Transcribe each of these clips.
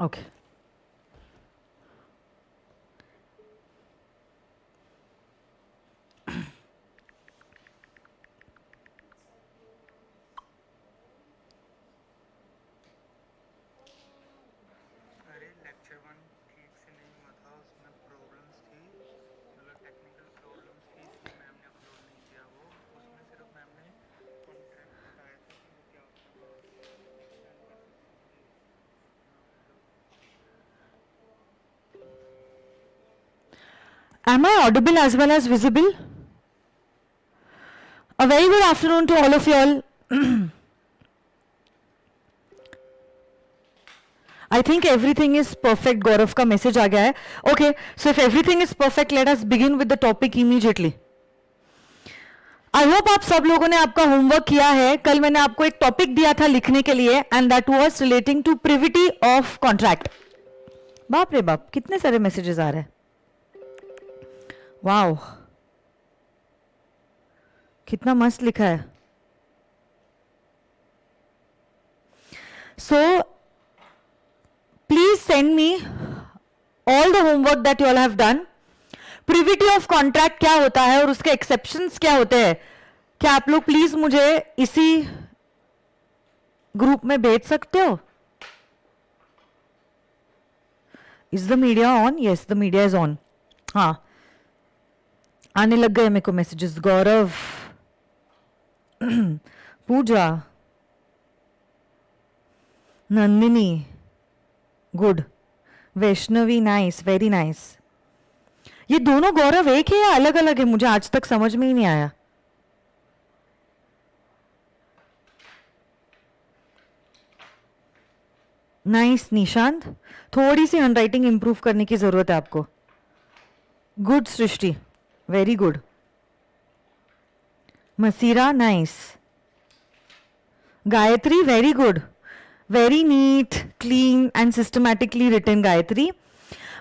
Okay अरे lecture 1 ठीक से नहीं हुआ था, उसमें प्रॉब्लम्स थी, मतलब टेक्निकल प्रॉब्लम्स थी, इसलिए मैम ने अपलोड नहीं किया। वो उसमें सिर्फ मैम ने कॉन्ट्रैक्ट बताया था कि वो क्या होता है, सेंड कर सकते हो मुझे अपना मतलब। Am I audible as well as visible? A very good afternoon to all of you all. I think everything is perfect. Gaurav का message आ गया है. Okay, so if everything is perfect, let us begin with the topic immediately. I hope आप सब लोगों ने आपका homework किया है. कल मैंने आपको एक टॉपिक दिया था लिखने के लिए and that was relating to privity of contract. बाप रे बाप, कितने सारे मैसेजेस आ रहे हैं. वाओ, कितना मस्त लिखा है. So please send me all the homework that you all have done. Privity of contract क्या होता है और उसके एक्सेप्शंस क्या होते हैं, क्या आप लोग प्लीज मुझे इसी ग्रुप में भेज सकते हो. Is the media on? Yes, the media is on. हाँ, आने लग गए मेरे को messages. Gaurav, Pooja, Nandini, good. Vaishnavi, nice, very nice. ये दोनों गौरव एक है या अलग अलग है? मुझे आज तक समझ में ही नहीं आया. नाइस निशांत, थोड़ी सी हैंडराइटिंग इंप्रूव करने की जरूरत है आपको. Good Srishti, very good. Masira, nice. Gayatri, very good. Very neat, clean and systematically written Gayatri.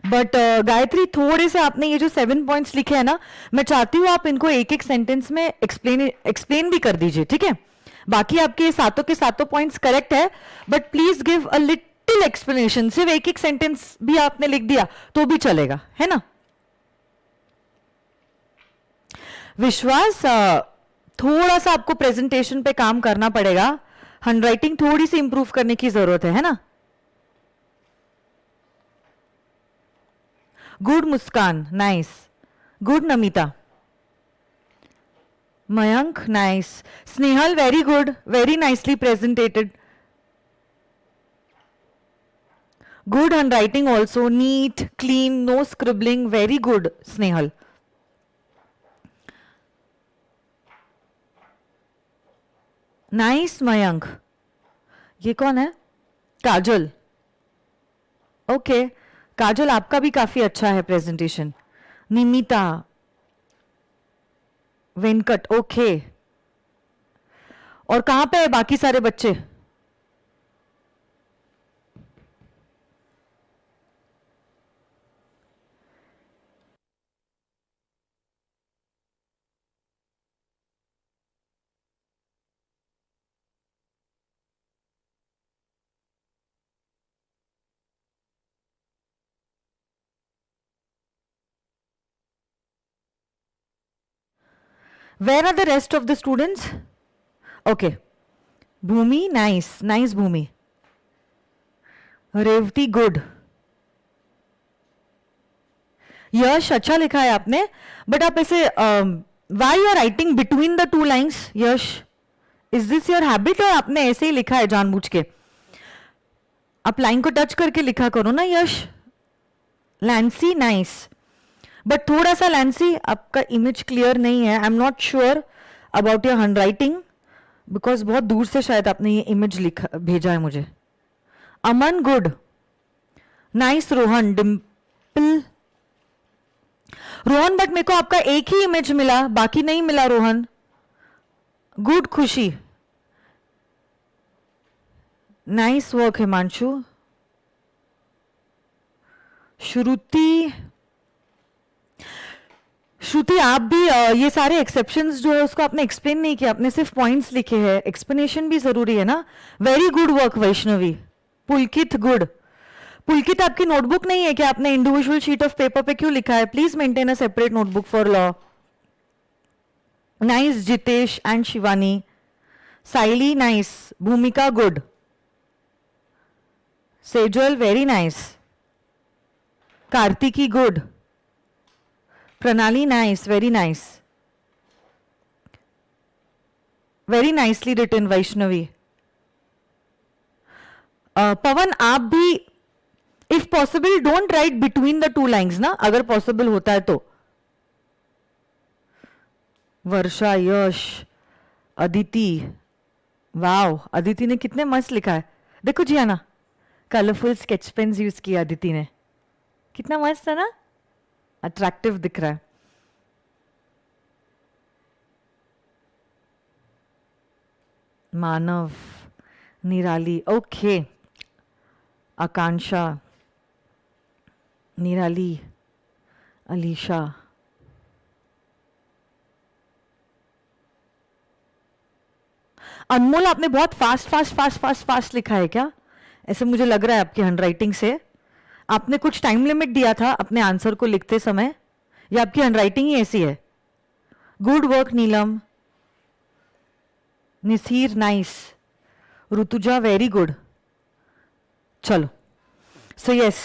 But Gayatri, थोड़े से आपने ये जो 7 पॉइंट्स लिखे हैं ना, मैं चाहती हूँ आप इनको एक एक सेंटेंस में एक्सप्लेन भी कर दीजिए, ठीक है. बाकी आपके सातों के सातों पॉइंट्स करेक्ट है, but please give a little explanation. सिर्फ एक एक सेंटेंस भी आपने लिख दिया तो भी चलेगा, है ना. विश्वास, थोड़ा सा आपको प्रेजेंटेशन पे काम करना पड़ेगा. हैंडराइटिंग थोड़ी सी इंप्रूव करने की जरूरत है ना. Good Muskan, nice. Good Namita. Mayank, nice. Snehal, very good, very nicely presentated. Good handwriting also, neat, clean, no scribbling, very good Snehal. Nice Mayank. ये कौन है? काजल. ओके काजल, आपका भी काफी अच्छा है प्रेजेंटेशन. निमिता, वेंकट, ओके. और कहां पे है बाकी सारे बच्चे? Where are the rest of the students? Okay. Bhumi, nice. Nice, Bhumi. Revati, good. Yash, अच्छा लिखा है आपने, बट आप ऐसे why you are writing between the two lines? Yash, is this your habit और आपने ऐसे ही लिखा है जानबूझ के? आप लाइन को टच करके लिखा करो ना यश. लैंसी, नाइस. बट थोड़ा सा लैंसी, आपका इमेज क्लियर नहीं है. आई am not sure about your hand writing because बहुत दूर से शायद आपने ये इमेज लिखा भेजा है मुझे. Aman, good. Nice. Rohan, Dimple. Rohan, but मेरे को आपका एक ही इमेज मिला, बाकी नहीं मिला रोहन. गुड. खुशी, नाइस वर्क. हिमांशु. श्रुति, श्रुति आप भी ये सारे एक्सेप्शंस जो है उसको आपने एक्सप्लेन नहीं किया, आपने सिर्फ पॉइंट्स लिखे हैं. एक्सप्लेनेशन भी जरूरी है ना. Very good work Vaishnavi. Pulkit, good. Pulkit आपकी नोटबुक नहीं है क्या? आपने इंडिविजुअल शीट ऑफ पेपर पे क्यों लिखा है? Please maintain a separate notebook for law. Nice Jitesh and Shivani. Saili nice. Bhumika good. Sejal very nice. Kartiki good. Pranali nice, very nice. Very nicely written Vaishnavi. Pawan आप भी if possible don't write between the two lines ना, अगर possible होता है तो. वर्षा, यश, अदिति. वाओ, अदिति ने कितने मस्त लिखा है. देखो जी ना, कलरफुल स्केच पेन्स यूज किया अदिति ने. कितना मस्त है ना, अट्रैक्टिव दिख रहा है. मानव, निराली, ओके. आकांक्षा, निराली, अलीशा. अनमोल आपने बहुत fast fast fast fast fast लिखा है क्या? ऐसे मुझे लग रहा है आपकी हैंडराइटिंग से. आपने कुछ टाइम लिमिट दिया था अपने आंसर को लिखते समय, या आपकी हैंडराइटिंग ही ऐसी है? Good work Neelam. Nisir nice. Rituja very good. चलो, so yes,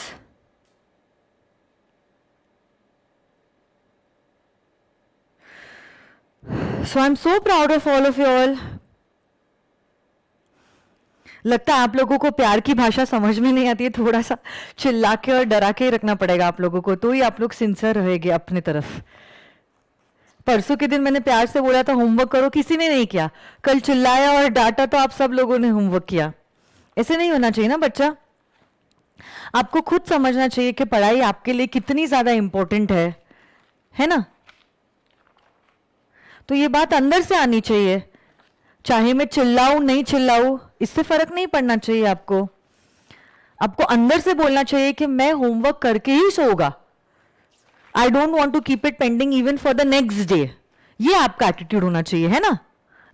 so I am so proud of all of you all. लगता है आप लोगों को प्यार की भाषा समझ में नहीं आती है. थोड़ा सा चिल्ला के और डरा के ही रखना पड़ेगा आप लोगों को, तो ही आप लोग सिंसियर रहेंगे अपनी तरफ. परसों के दिन मैंने प्यार से बोला था होमवर्क करो, किसी ने नहीं किया. कल चिल्लाया और डांटा तो आप सब लोगों ने होमवर्क किया. ऐसे नहीं होना चाहिए ना बच्चा. आपको खुद समझना चाहिए कि पढ़ाई आपके लिए कितनी ज्यादा इंपॉर्टेंट है ना. तो ये बात अंदर से आनी चाहिए. चाहे मैं चिल्लाऊं नहीं चिल्लाऊं, इससे फर्क नहीं पड़ना चाहिए आपको. आपको अंदर से बोलना चाहिए कि मैं होमवर्क करके ही सोऊंगा. I don't want to keep it pending even for the next day. ये आपका एटीट्यूड होना चाहिए, है ना.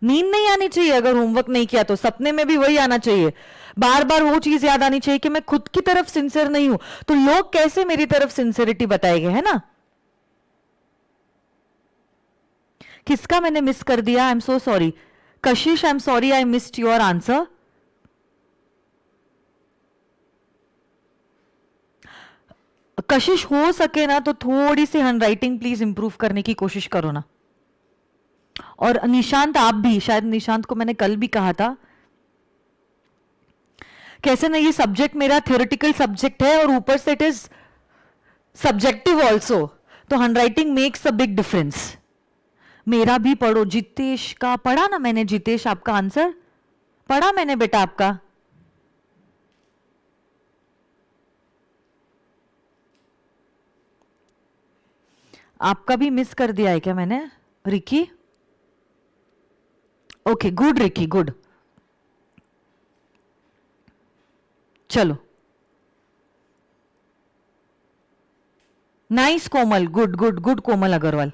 नींद नहीं आनी चाहिए अगर होमवर्क नहीं किया तो. सपने में भी वही आना चाहिए. बार बार वो चीज याद आनी चाहिए कि मैं खुद की तरफ सिंसियर नहीं हूं, तो लोग कैसे मेरी तरफ सिंसियरिटी बताएंगे, है ना. किसका मैंने मिस कर दिया? I am so sorry. Kashish, I am sorry I missed your answer. Kashish, हो सके ना तो थोड़ी सी हैंडराइटिंग प्लीज इंप्रूव करने की कोशिश करो ना. और निशांत आप भी, शायद निशांत को मैंने कल भी कहा था, कैसे ना ये सब्जेक्ट मेरा थ्योरेटिकल सब्जेक्ट है और ऊपर से इट इज सब्जेक्टिव ऑल्सो, तो handwriting makes a big difference. मेरा भी पढ़ो. जितेश का पढ़ा ना मैंने. जितेश, आपका आंसर पढ़ा मैंने बेटा आपका. आपका भी मिस कर दिया है क्या मैंने? Ricky, okay good. Ricky good. चलो, nice. Komal, good good good. Komal Agarwal.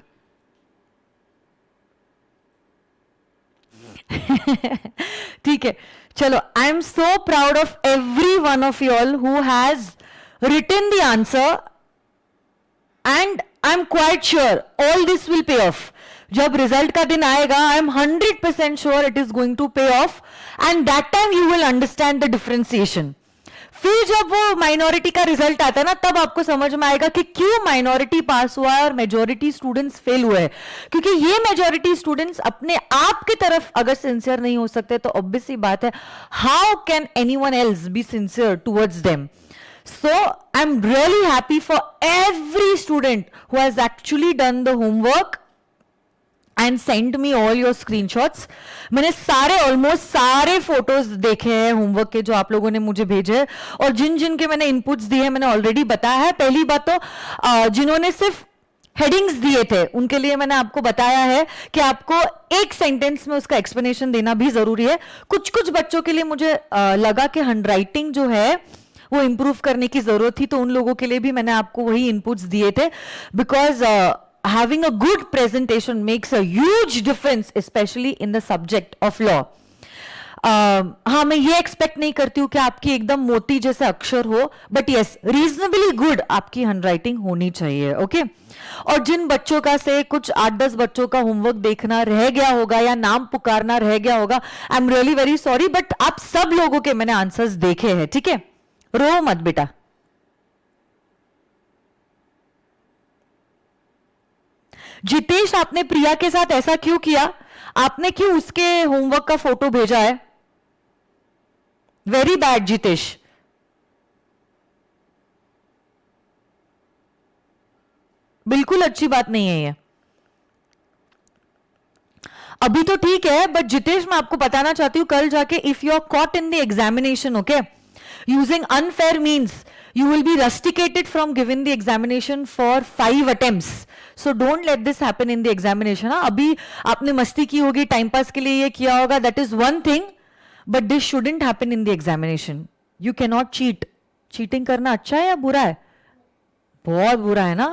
ठीक है, चलो. I am so proud of every one of you all who has written the answer, and I am quite sure all this will pay off. जब result का दिन आएगा, I am 100% sure it is going to pay off, and that time you will understand the differentiation. फिर जब वो minority का result आता है ना, तब आपको समझ में आएगा कि क्यों माइनॉरिटी पास हुआ है और मेजॉरिटी स्टूडेंट्स फेल हुए हैं. क्योंकि ये मेजॉरिटी स्टूडेंट्स अपने आप की तरफ अगर सिंसियर नहीं हो सकते, तो ऑब्वियस सी बात है, how can anyone else be sincere towards them. So I'm really happy for every student who has actually done the homework and sent me all your screenshots. मैंने सारे ऑलमोस्ट सारे फोटोज देखे हैं होमवर्क के जो आप लोगों ने मुझे भेजे, और जिन जिन के मैंने इनपुट्स दिए मैंने ऑलरेडी बताया है. पहली बात तो जिन्होंने सिर्फ हेडिंग्स दिए थे उनके लिए मैंने आपको बताया है कि आपको एक सेंटेंस में उसका एक्सप्लेनेशन देना भी जरूरी है. कुछ कुछ बच्चों के लिए मुझे लगा कि हैंडराइटिंग जो है वो इंप्रूव करने की जरूरत थी, तो उन लोगों के लिए भी मैंने आपको वही इनपुट्स दिए थे. Because having a good presentation makes a huge difference, especially in the subject of law. हाँ, मैं ये एक्सपेक्ट नहीं करती हूँ कि आपकी एकदम मोती जैसे अक्षर हो, बट यस रीजनेबली गुड आपकी हैंडराइटिंग होनी चाहिए. ओके और जिन बच्चों का से कुछ 8-10 बच्चों का होमवर्क देखना रह गया होगा या नाम पुकारना रह गया होगा, I am really very sorry, but आप सब लोगों के मैंने आंसर्स देखे हैं. ठीक है, रो मत बेटा. जितेश, आपने प्रिया के साथ ऐसा क्यों किया? आपने क्यों उसके होमवर्क का फोटो भेजा है? Very bad Jitesh. बिल्कुल अच्छी बात नहीं है ये. अभी तो ठीक है, बट जितेश मैं आपको बताना चाहती हूं कल जाके if you are caught in the examination, okay, using unfair means you will be rusticated from giving the examination for 5 attempts. So don't let this happen in the examination. हाँ, अभी आपने मस्ती की होगी, टाइम पास के लिए ये किया होगा, that is one thing, but this shouldn't happen in the examination. You cannot cheat. Cheating करना अच्छा है या बुरा है? बहुत बुरा है ना.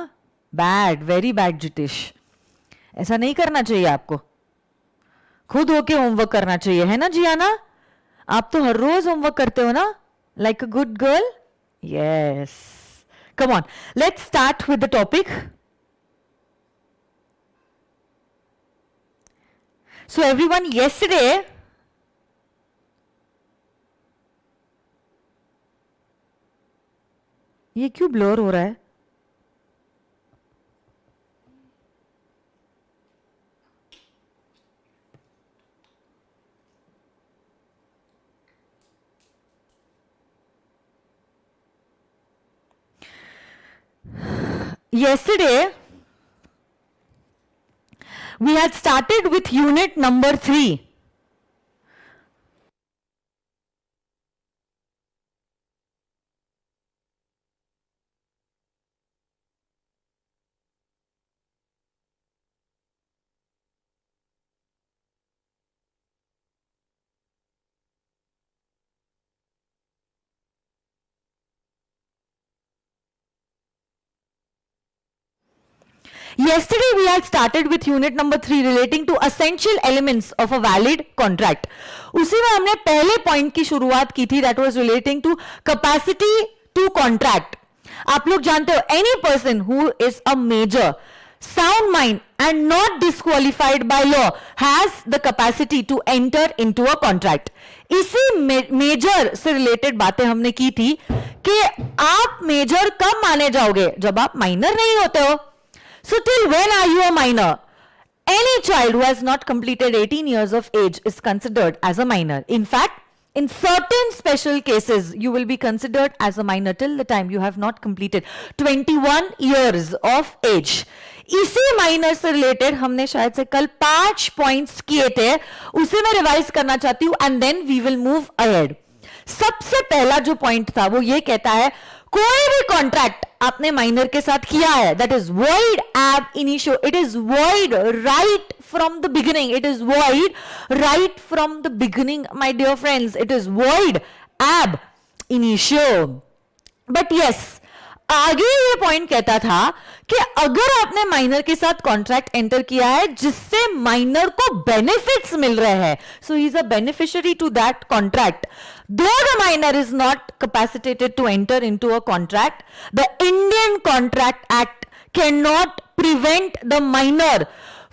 Bad, very bad Jitesh. ऐसा नहीं करना चाहिए आपको. खुद होके होमवर्क करना चाहिए, है ना जियाना? आप तो हर रोज होमवर्क करते हो ना, like a good girl. Yes. Come on. Let's start with the topic. So everyone, yesterday, ये क्यों ब्लर हो रहा है? Yesterday, we had started with unit number 3. Yesterday we had started with unit number 3 relating to essential elements of a valid contract. उसी में हमने पहले point की शुरुआत की थी, that was relating to capacity to contract. आप लोग जानते हो any person who is a major, sound mind and not disqualified by law has the capacity to enter into a contract. इसी मेजर से रिलेटेड बातें हमने की थी कि आप मेजर कब माने जाओगे? जब आप माइनर नहीं होते हो. So till when are you a minor? Any child who has not completed 18 years of age is considered as a minor. In fact, in certain special cases, you will be considered as a minor till the time you have not completed 21 years of age. इसी minor से related हमने शायद से कल 5 points किए थे, उसे मैं रिवाइज करना चाहती हूं and then we will move ahead. सबसे पहला जो पॉइंट था वो ये कहता है कोई भी कॉन्ट्रैक्ट आपने माइनर के साथ किया है, that is void ab initio. It is void right from the beginning. It is void right from the beginning my dear friends. It is void ab initio. But yes, आगे ये point कहता था कि अगर आपने माइनर के साथ contract enter किया है जिससे माइनर को बेनिफिट्स मिल रहे हैं, so he is a beneficiary to that contract. Though the minor is not capacitated to enter into a contract, the Indian Contract Act cannot prevent the minor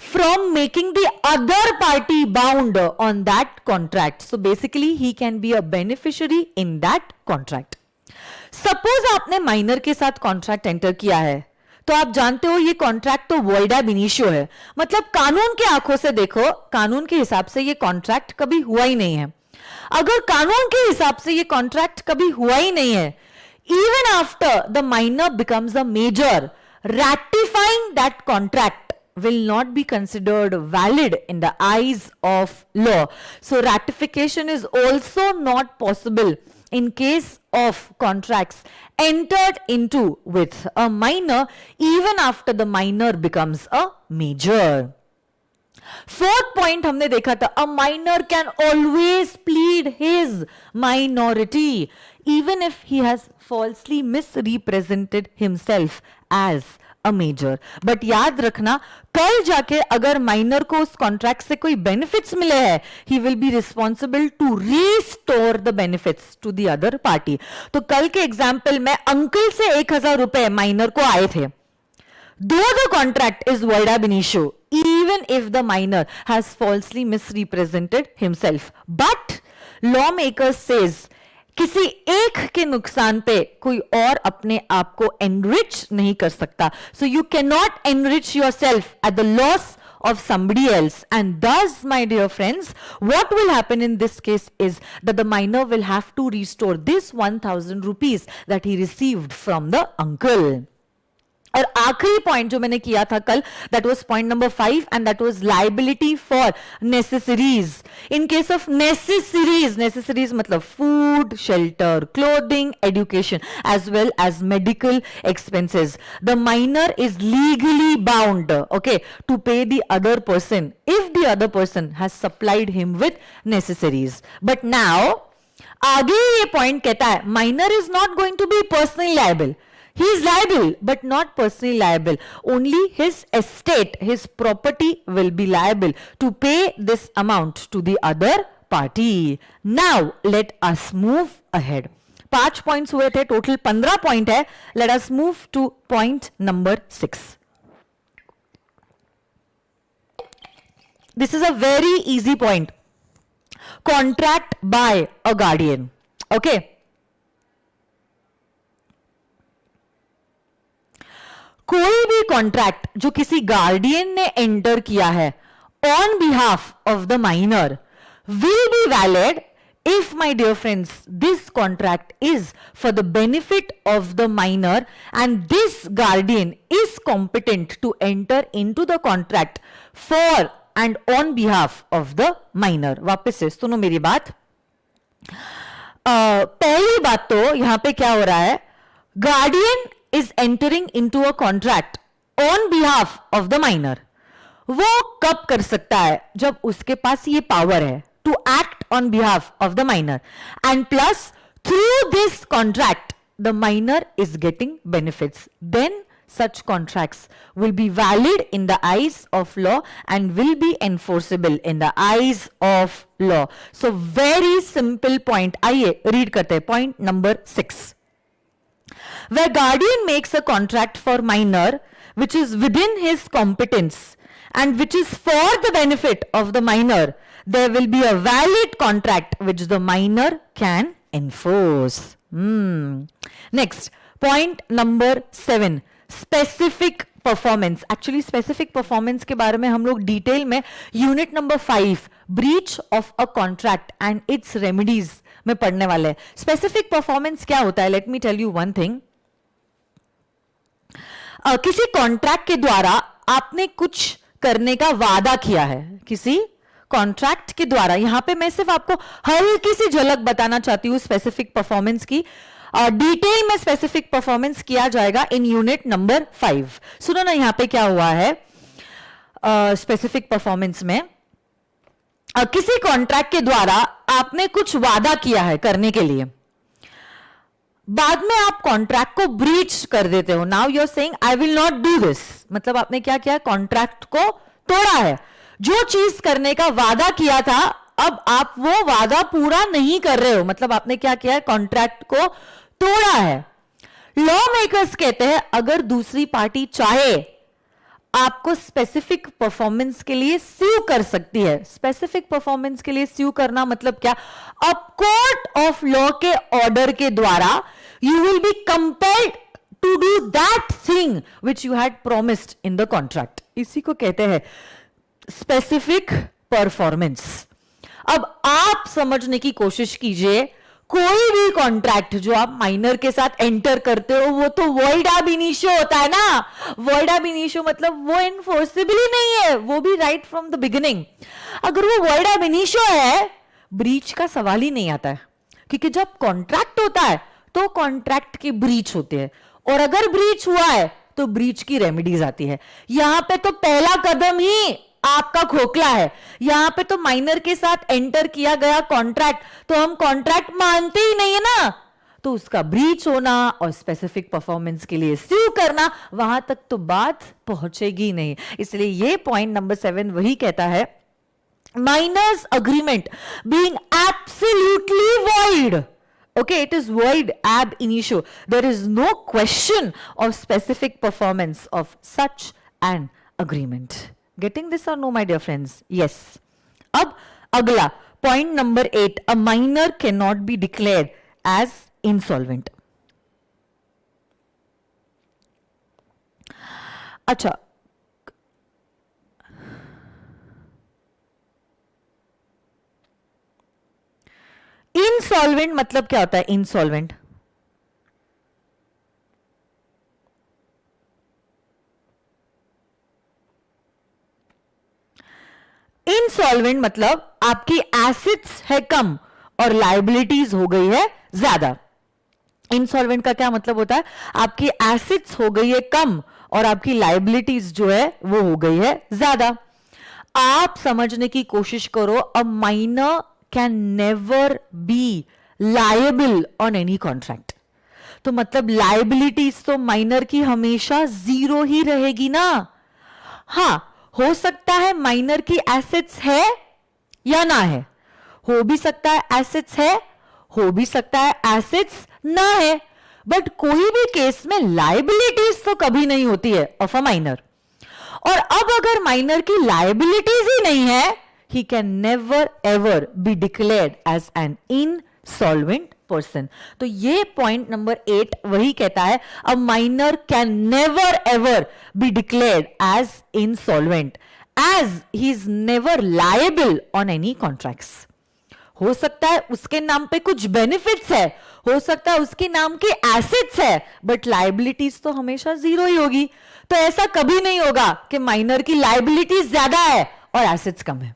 from making the other party bound on that contract. So basically, he can be a beneficiary in that contract. Suppose आपने minor के साथ contract enter किया है, तो आप जानते हो ये कॉन्ट्रैक्ट तो वॉइड एब इनिशियो है. मतलब कानून के आंखों से देखो, कानून के हिसाब से ये कॉन्ट्रैक्ट कभी हुआ ही नहीं है. अगर कानून के हिसाब से ये कॉन्ट्रैक्ट कभी हुआ ही नहीं है, even after the minor becomes a major, ratifying that contract will not be considered valid in the eyes of law. So ratification is also not possible in case of contracts entered into with a minor even after the minor becomes a major. Fourth point हमने देखा था, a minor can always plead his minority even if he has falsely misrepresented himself as a major. But याद रखना, कल जाके अगर minor को उस कॉन्ट्रैक्ट से कोई बेनिफिट्स मिले हैं, he will be responsible to restore the benefits to the other party. तो कल के एग्जाम्पल में अंकल से 1,000 रुपए माइनर को आए थे. Though the contract is void ab initio, even if the minor has falsely misrepresented himself, but lawmaker says किसी एक के नुकसान पे कोई और अपने आप को enrich नहीं कर सकता. So you cannot enrich yourself at the loss of somebody else. And thus, my dear friends, what will happen in this case is that the minor will have to restore this 1,000 rupees that he received from the uncle. और आखिरी point जो मैंने किया था कल, that was point number 5 and that was liability for necessaries. In case of necessaries मतलब food, shelter, clothing, education as well as medical expenses, the minor is legally bound, okay, to pay the other person if the other person has supplied him with necessaries. But now आगे ये point कहता है minor is not going to be personally liable. He is liable, but not personally liable. Only his estate, his property will be liable to pay this amount to the other party. Now, let us move ahead. 5 points हुए थे, total 15 point है. Let us move to point number 6. This is a very easy point. Contract by a guardian. Okay. कोई भी contract जो किसी guardian ने enter किया है on behalf of the minor will be valid if, my dear friends, this contract is for the benefit of the minor and this guardian is competent to enter into the contract for and on behalf of the minor. वापस से सुनो मेरी बात. पहली बात तो यहां पे क्या हो रहा है, guardian is entering into a contract on behalf of the minor. वो कब कर सकता है, जब उसके पास ये पावर है to act on behalf of the minor, and plus through this contract the minor is getting benefits. Then such contracts will be valid in the eyes of law and will be enforceable in the eyes of law. So very simple point. आइए read करते हैं point number 6. Where guardian makes a contract for minor which is within his competence and which is for the benefit of the minor, there will be a valid contract which the minor can enforce. Next, point number 7, specific performance. Actually specific performance के बारे में हम लोग detail में unit number 5 breach of a contract and its remedies में पढ़ने वाले हैं. स्पेसिफिक परफॉर्मेंस क्या होता है, let me tell you one thing. किसी कॉन्ट्रैक्ट के द्वारा आपने कुछ करने का वादा किया है, किसी कॉन्ट्रैक्ट के द्वारा. यहां पे मैं सिर्फ आपको हल्की सी झलक बताना चाहती हूं स्पेसिफिक परफॉर्मेंस की. डिटेल में स्पेसिफिक परफॉर्मेंस किया जाएगा इन यूनिट नंबर 5. सुनो ना यहां पे क्या हुआ है स्पेसिफिक परफॉर्मेंस में. किसी कॉन्ट्रैक्ट के द्वारा आपने कुछ वादा किया है करने के लिए, बाद में आप कॉन्ट्रैक्ट को ब्रीच कर देते हो. Now you are saying I will not do this, मतलब आपने क्या किया, कॉन्ट्रैक्ट को तोड़ा है. जो चीज करने का वादा किया था अब आप वो वादा पूरा नहीं कर रहे हो, मतलब आपने क्या किया है, कॉन्ट्रैक्ट को तोड़ा है. लॉ मेकर्स कहते हैं अगर दूसरी पार्टी चाहे आपको स्पेसिफिक परफॉर्मेंस के लिए स्यू कर सकती है. स्पेसिफिक परफॉर्मेंस के लिए स्यू करना मतलब क्या, अब कोर्ट ऑफ लॉ के ऑर्डर के द्वारा you will be compelled to do that thing which you had promised in the contract. इसी को कहते हैं स्पेसिफिक परफॉर्मेंस. अब आप समझने की कोशिश कीजिए, कोई भी कॉन्ट्रैक्ट जो आप माइनर के साथ एंटर करते हो वो तो वॉइड ab initio होता है ना. वॉइड ab initio मतलब वो इनफोर्सेबल ही नहीं है, वो भी राइट फ्रॉम द बिगिनिंग. अगर वो वॉइड ab initio है, ब्रीच का सवाल ही नहीं आता है, क्योंकि जब कॉन्ट्रैक्ट होता है तो कॉन्ट्रैक्ट की ब्रीच होती है, और अगर ब्रीच हुआ है तो ब्रीच की रेमेडीज आती है. यहां पे तो पहला कदम ही आपका खोखला है. यहां पे तो माइनर के साथ एंटर किया गया कॉन्ट्रैक्ट तो हम कॉन्ट्रैक्ट मानते ही नहीं है ना. तो उसका ब्रीच होना और स्पेसिफिक परफॉर्मेंस के लिए स्यू करना, वहां तक तो बात पहुंचेगी नहीं. इसलिए ये पॉइंट नंबर 7 वही कहता है, minor's agreement being absolutely void. Okay, it is void ab initio. There is no question of specific performance of such an agreement. Getting this or no, my dear friends? Yes. अब अगला point number 8, a minor cannot be declared as insolvent. अच्छा, insolvent मतलब क्या होता है? Insolvent insolvent मतलब आपकी assets है कम और लायबिलिटीज हो गई है ज्यादा. इंसॉल्वेंट का क्या मतलब होता है? आपकी एसेट्स हो गई है कम और आपकी लायबिलिटीज जो है वो हो गई है ज्यादा. आप समझने की कोशिश करो, अ minor can never be liable on any contract. तो मतलब लायबिलिटीज तो माइनर की हमेशा जीरो ही रहेगी ना. हां, हो सकता है माइनर की एसेट्स है या ना है, हो भी सकता है एसेट्स है, हो भी सकता है एसेट्स ना है, बट कोई भी केस में लायबिलिटीज तो कभी नहीं होती है ऑफ अ माइनर. और अब अगर माइनर की लायबिलिटीज ही नहीं है, he can never ever be declared as an insolvent person. तो ये पॉइंट नंबर 8 वही कहता है, a minor can never ever be declared as insolvent as he is never liable on any contracts. हो सकता है उसके नाम पे कुछ बेनिफिट्स है, हो सकता है उसके नाम की एसेट्स है, बट लायबिलिटीज तो हमेशा जीरो ही होगी. तो ऐसा कभी नहीं होगा कि माइनर की लायबिलिटीज ज्यादा है और एसेट्स कम है.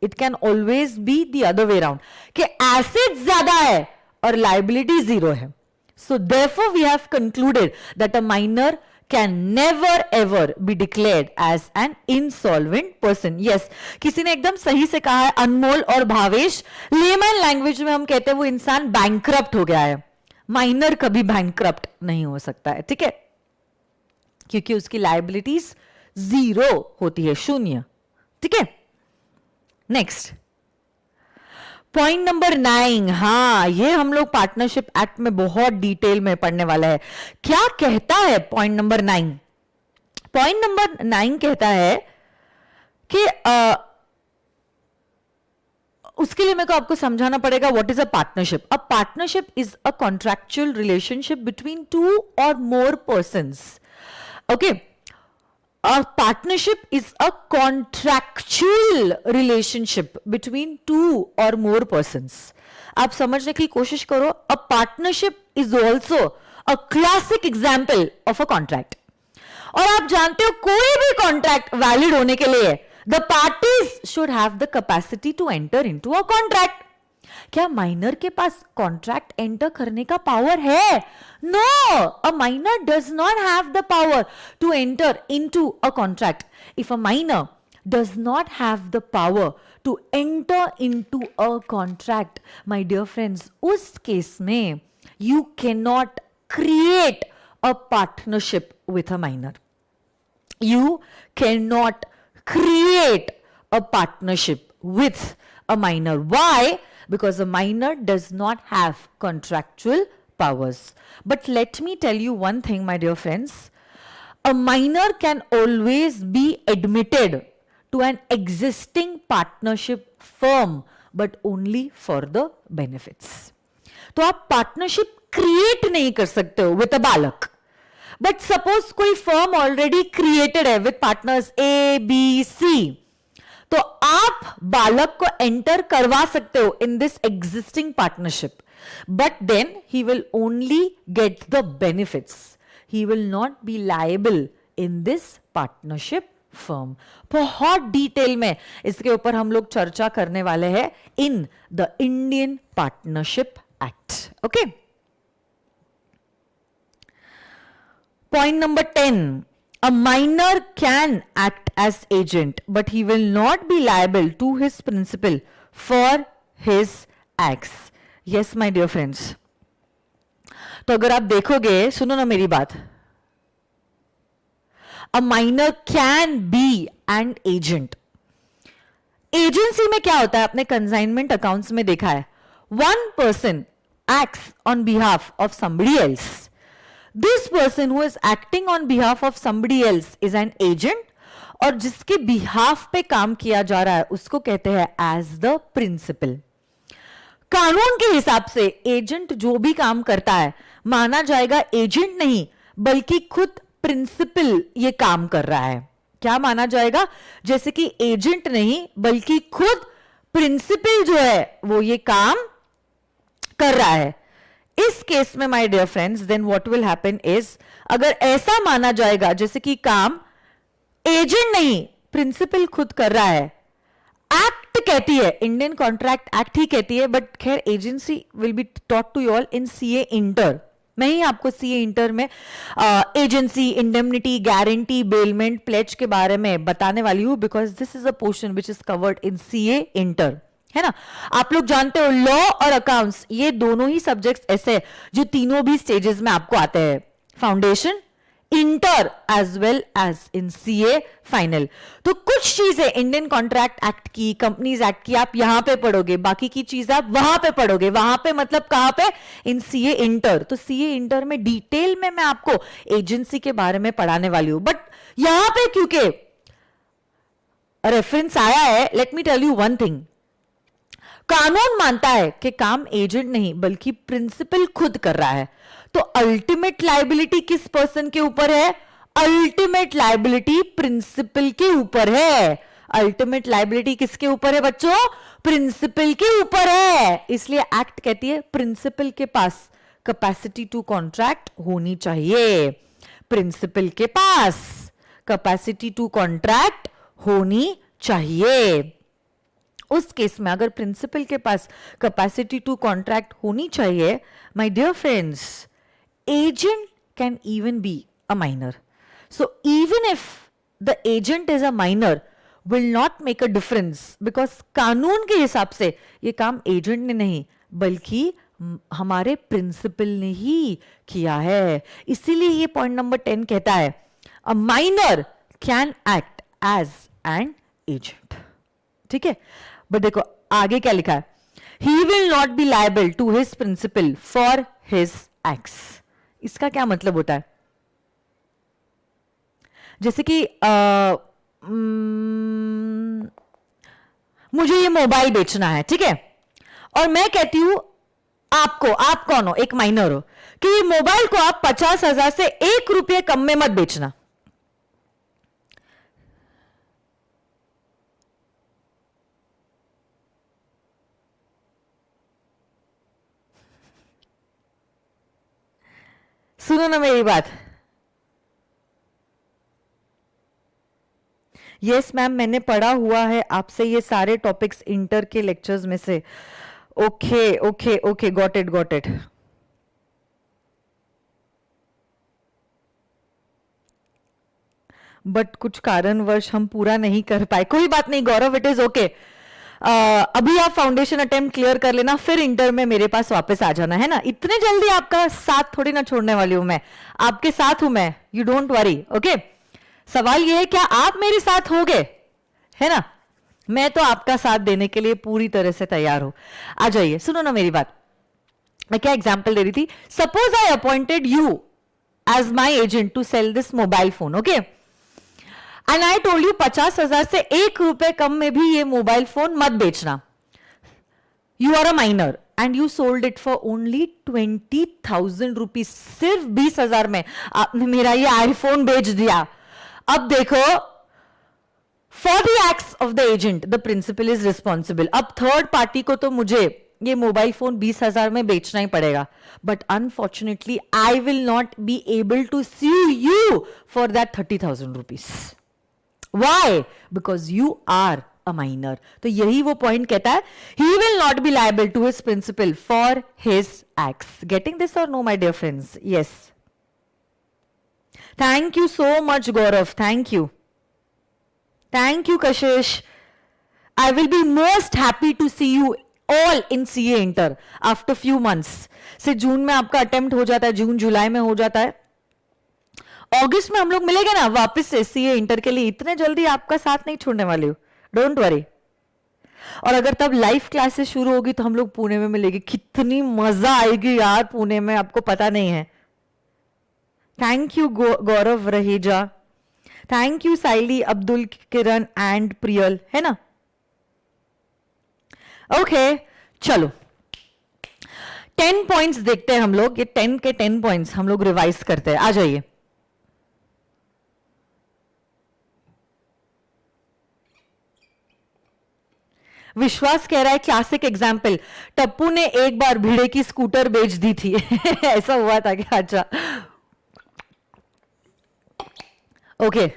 It can always be the other way round कि एसेट्स ज्यादा है और लायबिलिटी जीरो है. So therefore we have concluded that a minor can never ever be declared as an insolvent person. Yes, किसी ने एकदम सही से कहा है, अनमोल और भावेश, लेमन लैंग्वेज में हम कहते हैं वो इंसान बैंकक्रप्ट हो गया है. माइनर कभी बैंकक्रप्ट नहीं हो सकता है, ठीक है, क्योंकि उसकी लायबिलिटीज जीरो होती है, शून्य. ठीक है, नेक्स्ट पॉइंट नंबर 9. हाँ, ये हम लोग पार्टनरशिप एक्ट में बहुत डिटेल में पढ़ने वाला है. क्या कहता है पॉइंट नंबर 9? पॉइंट नंबर 9 कहता है कि उसके लिए मेरे को आपको समझाना पड़ेगा what is a partnership. A partnership is a contractual relationship between 2 or more persons. Okay, a partnership is a contractual relationship between 2 or more persons. आप समझने की कोशिश करो, a partnership is also a classic example of a contract. और आप जानते हो कोई भी कॉन्ट्रैक्ट वैलिड होने के लिए the parties should have the capacity to enter into a contract. क्या माइनर के पास कॉन्ट्रैक्ट एंटर करने का पावर है? No, a minor does not have the power to enter into a contract. If a minor does not have the power to enter into a contract, my dear friends, उस case में you can not create a partnership with a minor. You cannot create a partnership with a minor. Why? Because a minor does not have contractual powers. But let me tell you one thing, my dear friends. A minor can always be admitted to an existing partnership firm, but only for the benefits. तो आप partnership create नहीं कर सकते हो with a बालक. But suppose कोई firm already created है with partners A B C, तो आप बालक को एंटर करवा सकते हो in this existing partnership, but then he will only get the benefits. He will not be liable in this partnership firm. बहुत डिटेल में इसके ऊपर हम लोग चर्चा करने वाले हैं in the Indian partnership act. Okay, point number 10. A minor can act as agent, but he will not be liable to his principal for his acts. Yes, my dear friends. तो अगर आप देखोगे, सुनो ना मेरी बात, अ minor can be an agent. Agency में क्या होता है, अपने कंसाइनमेंट अकाउंट्स में देखा है, one person acts on behalf of somebody else. This person who is acting on behalf of somebody else is an agent, और जिसके बिहाफ पे काम किया जा रहा है उसको कहते हैं एज द प्रिंसिपल। कानून के हिसाब से एजेंट जो भी काम करता है माना जाएगा एजेंट नहीं बल्कि खुद प्रिंसिपल ये काम कर रहा है। क्या माना जाएगा, जैसे कि एजेंट नहीं बल्कि खुद प्रिंसिपल जो है वो ये काम कर रहा है। इस केस में my dear friends then what will happen is, अगर ऐसा माना जाएगा जैसे कि काम एजेंट नहीं प्रिंसिपल खुद कर रहा है, एक्ट कहती है, इंडियन कॉन्ट्रैक्ट एक्ट ही कहती है, बट खैर agency will be taught to you all in CA inter. मैं ही आपको सीए इंटर में agency, indemnity, guarantee, bailment, pledge के बारे में बताने वाली हूं, because this is a portion which is covered in CA inter, है ना। आप लोग जानते हो लॉ और अकाउंट्स ये दोनों ही सब्जेक्ट्स ऐसे जो तीनों भी स्टेजेस में आपको आते हैं, foundation, inter as well as in CA final. तो कुछ चीजें इंडियन कॉन्ट्रैक्ट एक्ट की, कंपनीज एक्ट की आप यहां पे पढ़ोगे, बाकी की चीज आप वहां पे पढ़ोगे। वहां पे मतलब कहां पे, इन सीए इंटर। तो सीए इंटर में डिटेल में मैं आपको एजेंसी के बारे में पढ़ाने वाली हूं, बट यहां पे क्योंकि रेफरेंस आया है, let me tell you one thing, कानून मानता है कि काम एजेंट नहीं बल्कि प्रिंसिपल खुद कर रहा है। तो अल्टीमेट लायबिलिटी किस पर्सन के ऊपर है, अल्टीमेट लायबिलिटी प्रिंसिपल के ऊपर है। अल्टीमेट लायबिलिटी किसके ऊपर है बच्चों, प्रिंसिपल के ऊपर है। इसलिए एक्ट कहती है प्रिंसिपल के पास कैपेसिटी टू कॉन्ट्रैक्ट होनी चाहिए, प्रिंसिपल के पास कैपेसिटी टू कॉन्ट्रैक्ट होनी चाहिए। उस केस में अगर प्रिंसिपल के पास कैपेसिटी टू कॉन्ट्रैक्ट होनी चाहिए, my dear friends, agent can even be a minor. So even if the agent is a minor will not make a difference, because कानून के हिसाब से ये काम एजेंट ने नहीं बल्कि हमारे प्रिंसिपल ने ही किया है। इसीलिए ये पॉइंट नंबर 10 कहता है a minor can act as an agent। ठीक है, बट देखो आगे क्या लिखा है, he will not be liable to his principal for his acts। इसका क्या मतलब होता है, जैसे कि मुझे ये मोबाइल बेचना है, ठीक है, और मैं कहती हूं आपको, आप कौन हो, एक माइनर हो, कि ये मोबाइल को आप 50,000 से 1 रुपये कम में मत बेचना। सुनो ना मेरी बात, यस मैम मैंने पढ़ा हुआ है आपसे ये सारे टॉपिक्स इंटर के लेक्चर्स में से। Okay okay okay, got it got it. But कुछ कारणवश हम पूरा नहीं कर पाए, कोई बात नहीं गौरव, इट इज ओके। अभी आप फाउंडेशन अटेम्प्ट क्लियर कर लेना, फिर इंटर में मेरे पास वापस आ जाना, है ना। इतने जल्दी आपका साथ थोड़ी ना छोड़ने वाली हूं मैं, आपके साथ हूं मैं, यू डोंट वरी, ओके। सवाल ये है क्या आप मेरे साथ होगे, है ना। मैं तो आपका साथ देने के लिए पूरी तरह से तैयार हूं। आ जाइए, सुनो ना मेरी बात, मैं क्या एग्जाम्पल दे रही थी। Suppose I appointed you as my agent to sell this mobile phone, okay, and I told you 50,000 से 1 रुपए कम में भी ये मोबाइल फोन मत बेचना। You are a minor and you sold it for only 20,000 rupees, सिर्फ 20,000 में आपने मेरा ये आईफोन बेच दिया। अब देखो, for the acts of the agent the principal is responsible. अब थर्ड पार्टी को तो मुझे ये मोबाइल फोन 20,000 में बेचना ही पड़ेगा, but unfortunately I will not be able to sue you for that 30,000 rupees. Why? Because you are a minor. तो यही वो पॉइंट कहता है, he will not be liable to his principal for his acts. Getting this or no, my dear friends? Yes. Thank you so much, Gaurav. Thank you. Thank you, Kashish. I will be most happy to see you all in CA inter after few months. से जून में आपका attempt हो जाता है, जून जुलाई में हो जाता है, अगस्त में हम लोग मिलेंगे ना वापस से सीए इंटर के लिए। इतने जल्दी आपका साथ नहीं छोड़ने वाले हो, डोंट वरी। और अगर तब लाइव क्लासेस शुरू होगी तो हम लोग पुणे में मिलेंगे, कितनी मजा आएगी यार पुणे में, आपको पता नहीं है। Thank you Gaurav Raheja, thank you Saili, Abdul, Kiran and Priyal, है ना। ओके चलो 10 पॉइंट्स देखते हैं हम लोग, ये 10 के 10 पॉइंट्स हम लोग रिवाइज करते हैं। आ जाइए। विश्वास कह रहा है क्लासिक एग्जाम्पल, टप्पू ने एक बार भिड़े की स्कूटर बेच दी थी ऐसा हुआ था क्या? अच्छा okay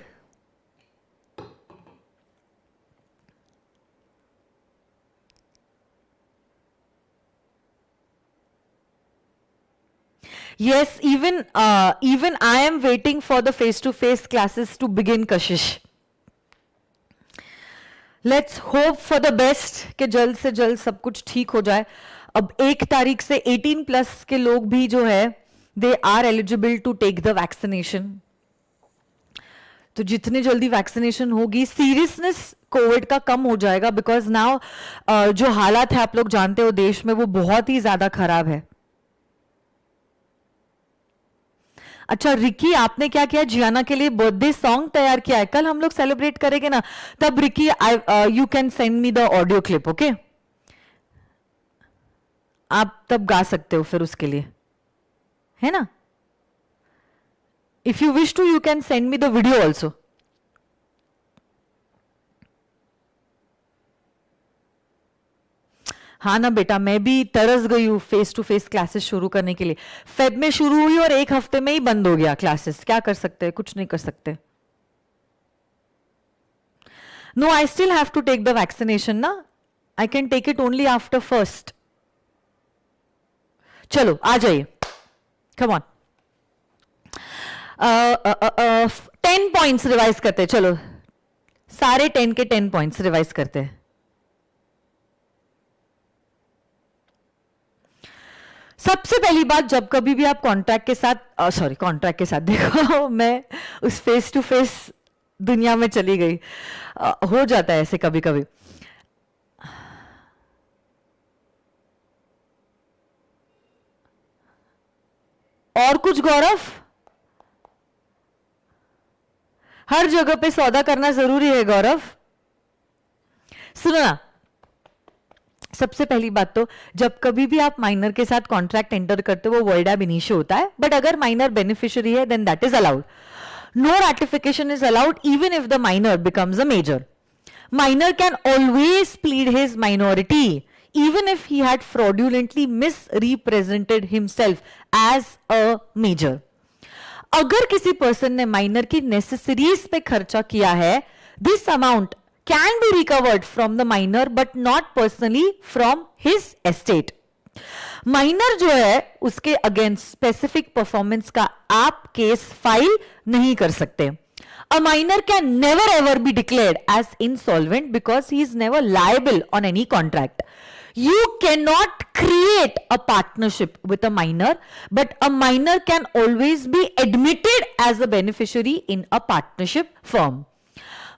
yes, even I am waiting for the face-to-face classes to begin, Kashish. Let's hope for the best कि जल्द से जल्द सब कुछ ठीक हो जाए। अब 1 तारीख से 18 प्लस के लोग भी जो है they are eligible to take the vaccination. तो जितने जल्दी वैक्सीनेशन होगी सीरियसनेस कोविड का कम हो जाएगा, बिकॉज नाउ जो हालात है आप लोग जानते हो देश में वो बहुत ही ज्यादा खराब है। अच्छा रिकी आपने क्या किया, जियाना के लिए बर्थडे सॉन्ग तैयार किया है, कल हम लोग सेलिब्रेट करेंगे ना तब Ricky you can send me the audio clip, okay. आप तब गा सकते हो फिर उसके लिए, है ना। If you wish to you can send me the video also. हाँ ना बेटा, मैं भी तरस गई हूँ फेस टू फेस क्लासेस शुरू करने के लिए। फेब में शुरू हुई और 1 हफ्ते में ही बंद हो गया क्लासेस, क्या कर सकते हैं, कुछ नहीं कर सकते। No I still have to take the vaccination ना, I can take it only after 1st। चलो आ जाइए, कम ऑन। 10 पॉइंट्स रिवाइज करते हैं, चलो सारे 10 के 10 पॉइंट्स रिवाइज करते हैं। सबसे पहली बात, जब कभी भी आप कॉन्ट्रैक्ट के साथ कॉन्ट्रैक्ट के साथ देखो मैं उस फेस टू फेस दुनिया में चली गई, हो जाता है ऐसे कभी कभी। और कुछ गौरव, हर जगह पे सौदा करना जरूरी है गौरव। सुनो ना, सबसे पहली बात तो जब कभी भी आप माइनर के साथ कॉन्ट्रैक्ट एंटर करते हो वो वॉइड ab इनिशियो होता है, बट अगर माइनर बेनिफिशियरी है then that is allowed. No ratification is allowed even if the minor becomes a major. Minor can always plead his minority even if he had fraudulently misrepresented himself as a major। अगर किसी person ने minor की necessaries पे खर्चा किया है, this amount can be recovered from the minor but not personally from his estate। Minor जो है उसके अगेंस्ट स्पेसिफिक परफॉर्मेंस का आप केस फाइल नहीं कर सकते। A minor can never ever be declared as insolvent because he is never liable on any contract। You cannot create a partnership with a minor, but a minor can always be admitted as a beneficiary in a partnership firm।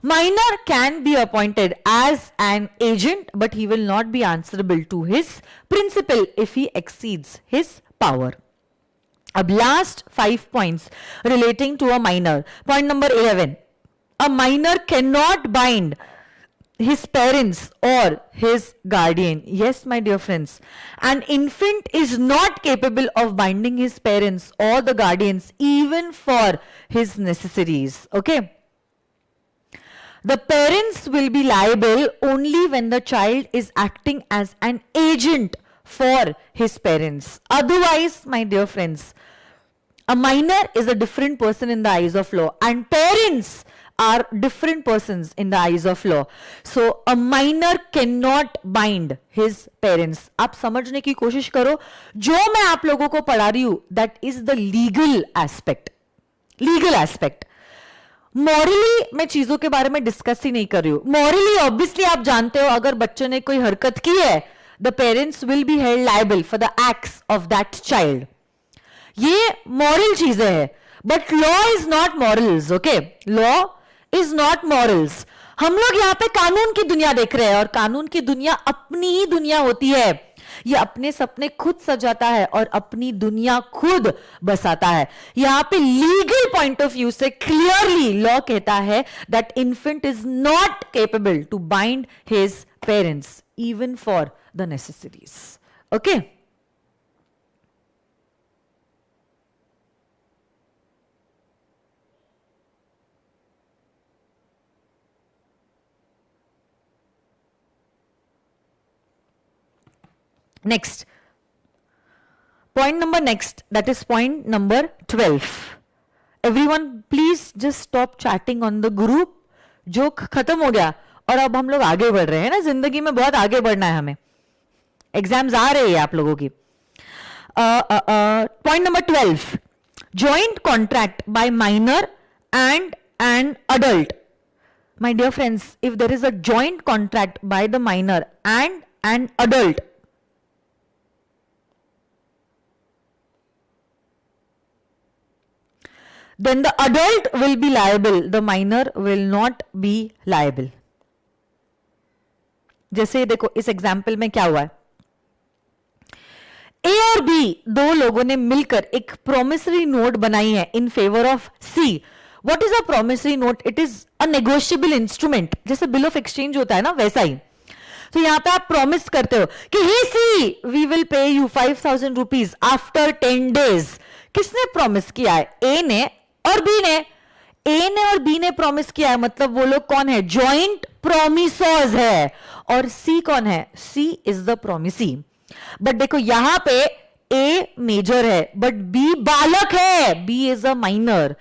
Minor can be appointed as an agent, but he will not be answerable to his principal if he exceeds his power। अब last 5 points relating to a minor। Point number 11, a minor cannot bind his parents or his guardian। Yes my dear friends, an infant is not capable of binding his parents or the guardians even for his necessaries, okay। The parents will be liable only when the child is acting as an agent for his parents। Otherwise, my dear friends, a minor is a different person in the eyes of law and parents are different persons in the eyes of law। So a minor cannot bind his parents। आप समझने की कोशिश करो, जो मैं आप लोगों को पढ़ा रही हूं that is the legal aspect। legal aspect। Morally मैं चीजों के बारे में डिस्कस ही नहीं कर रही हूं। मॉरली ऑब्वियसली आप जानते हो, अगर बच्चे ने कोई हरकत की है the parents will be held liable for the acts of that child. ये मॉरल चीजें है, but law is not morals. Okay, law is not morals. हम लोग यहाँ पे कानून की दुनिया देख रहे हैं, और कानून की दुनिया अपनी ही दुनिया होती है. ये अपने सपने खुद सजाता है और अपनी दुनिया खुद बसाता है. यहां पे लीगल पॉइंट ऑफ व्यू से क्लियरली लॉ कहता है that infant is not capable to bind his parents even for the necessaries. Okay, next point number next, that is point number 12. everyone please just stop chatting on the group. Joke खत्म हो गया और अब हम लोग आगे बढ़ रहे हैं ना, जिंदगी में बहुत आगे बढ़ना है हमें, एग्जाम्स आ रहे हैं आप लोगों की. Point number 12, joint contract by minor and an adult. My dear friends, if there is a joint contract by the minor and an adult, then the adult will be liable, the minor will not be liable. जैसे देखो इस example में क्या हुआ है, ए और B दो लोगों ने मिलकर एक प्रोमिसरी नोट बनाई है in favour of C. What is a promissory note? It is a negotiable instrument. जैसे बिल ऑफ एक्सचेंज होता है ना, वैसा ही. तो यहां पे आप प्रॉमिस करते हो कि hey see, we will pay you 5,000 rupees after 10 days. किसने प्रॉमिस किया है? ए ने और बी ने. ए ने और बी ने प्रॉमिस किया है, मतलब वो लोग कौन है? जॉइंट प्रोमिसर्स है. और सी कौन है? सी इज द प्रोमिसी. बट देखो यहां पे ए मेजर है बट बी बालक है, बी इज अ माइनर.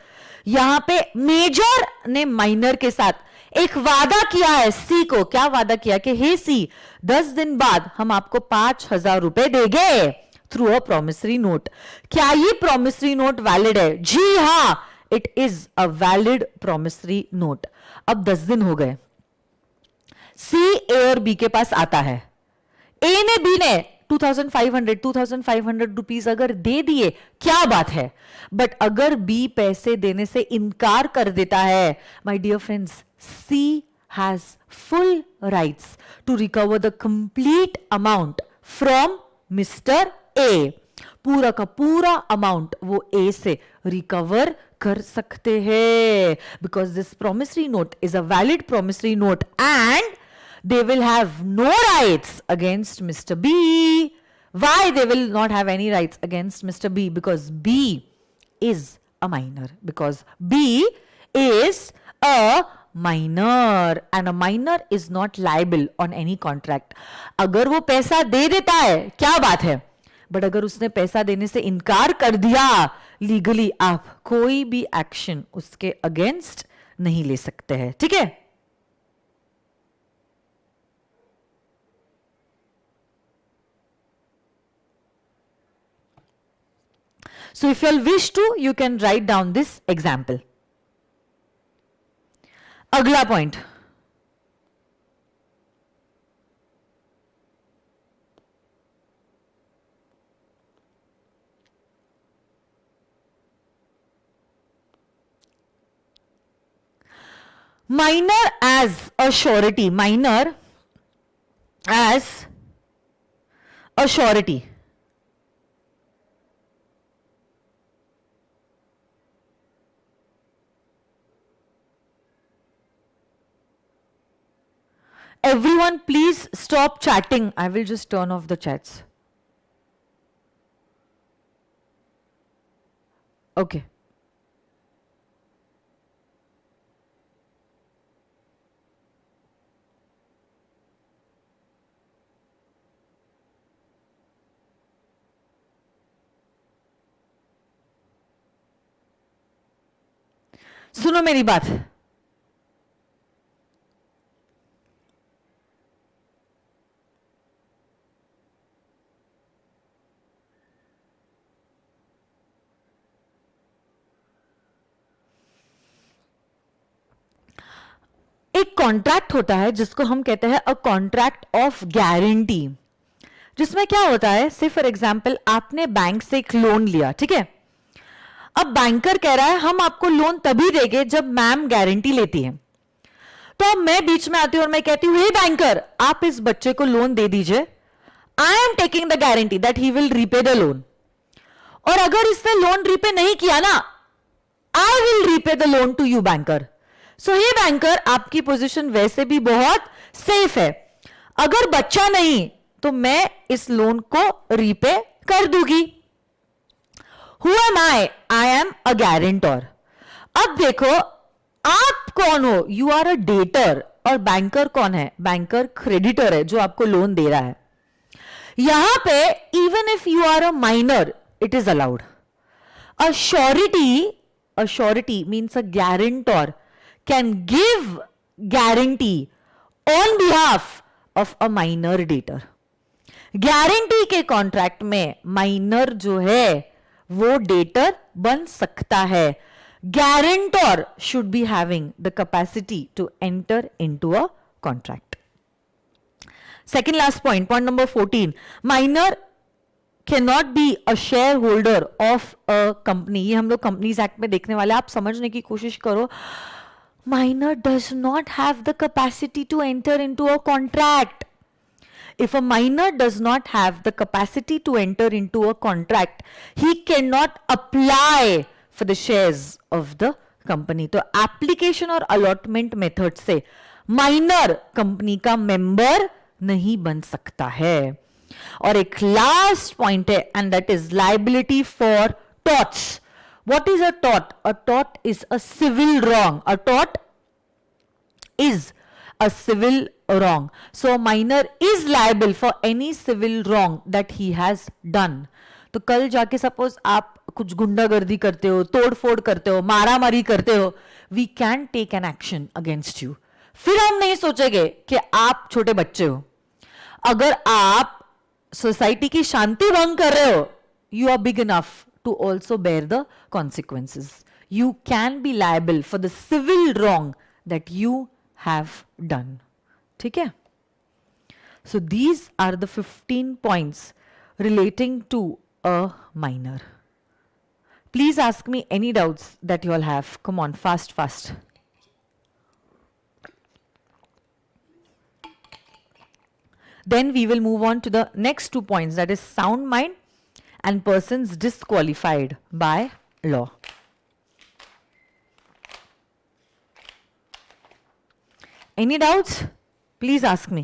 यहां पे मेजर ने माइनर के साथ एक वादा किया है सी को. क्या वादा किया? कि हे सी, 10 दिन बाद हम आपको 5,000 रुपए देंगे थ्रू अ प्रोमिसरी नोट. क्या ये प्रोमिसरी नोट वैलिड है? जी हां, it is a valid promissory note. अब 10 दिन हो गए, सी ए और बी के पास आता है. ए ने बी ने 2,500 रुपीज अगर दे दिए, क्या बात है. बट अगर बी पैसे देने से इनकार कर देता है, my dear friends, C has full rights to recover the complete amount from Mister A. पूरा का पूरा अमाउंट वो ए से रिकवर कर सकते हैं, because this promissory note is a valid promissory note and they will have no rights against Mr. B. Why they will not have any rights against Mr. B? Because B is a minor. Because B is a minor and a minor is not liable on any contract. अगर वो पैसा दे देता है, क्या बात है. But अगर उसने पैसा देने से इनकार कर दिया, लीगली आप कोई भी एक्शन उसके अगेंस्ट नहीं ले सकते हैं. ठीक है. So if you all wish to, you can write down this example. अगला point. Minor as a surety. Minor as a surety. Everyone please stop chatting. I will just turn off the chats. Okay. सुनो मेरी बात. एक contract होता है जिसको हम कहते हैं अ कॉन्ट्रैक्ट ऑफ गारंटी. जिसमें क्या होता है, से फॉर एग्जाम्पल आपने बैंक से एक लोन लिया, ठीक है। अब बैंकर कह रहा है हम आपको लोन तभी देंगे जब मैम गारंटी लेती है। तो अब मैं बीच में आती हूं और मैं कहती हूं हे बैंकर, आप इस बच्चे को लोन दे दीजिए, I am taking the guarantee that he will repay the loan. और अगर इसने लोन रीपे नहीं किया ना, I will repay the loan to you banker. So ये बैंकर, आपकी पोजीशन वैसे भी बहुत सेफ है। अगर बच्चा नहीं तो मैं इस लोन को रीपे कर दूंगी। Who am I am a guarantor. अब देखो आप कौन हो, यू आर अ डेटर, और बैंकर कौन है, बैंकर क्रेडिटर है जो आपको लोन दे रहा है। यहां पे even if you are a minor it is allowed. A surety means a guarantor can give guarantee on behalf of a minor debtor. Guarantee के कॉन्ट्रैक्ट में माइनर जो है वो डेटर बन सकता है। Guarantor should be having the capacity to enter into a contract. Second last point, point number 14, minor cannot be a shareholder of a company। ये हम लोग कंपनीज एक्ट में देखने वाले, आप समझने की कोशिश करो। minor does not have the capacity to enter into a contract. If a minor does not have the capacity to enter into a contract, he cannot apply for the shares of the company। तो application और allotment method से minor company का member नहीं बन सकता है। और एक लास्ट पॉइंट है, and that is liability for torts. What is a tort? A tort is a civil wrong. A tort is a civil wrong. So a minor is liable for any civil wrong that he has done. तो कल जाके suppose आप कुछ गुंडागर्दी करते हो, तोड़फोड़ करते हो, मारामारी करते हो, we can take an action against you। फिर हम नहीं सोचेंगे कि आप छोटे बच्चे हो। अगर आप सोसाइटी की शांति भंग कर रहे हो, you are big enough to also bear the consequences। You can be liable for the civil wrong that you have done। ठीक है? So these are the 15 points relating to a minor। Please ask me any doubts that you all have। Come on, fast। Then we will move on to the next 2 points, that is sound mind and persons disqualified by law। Any doubts? Please ask me।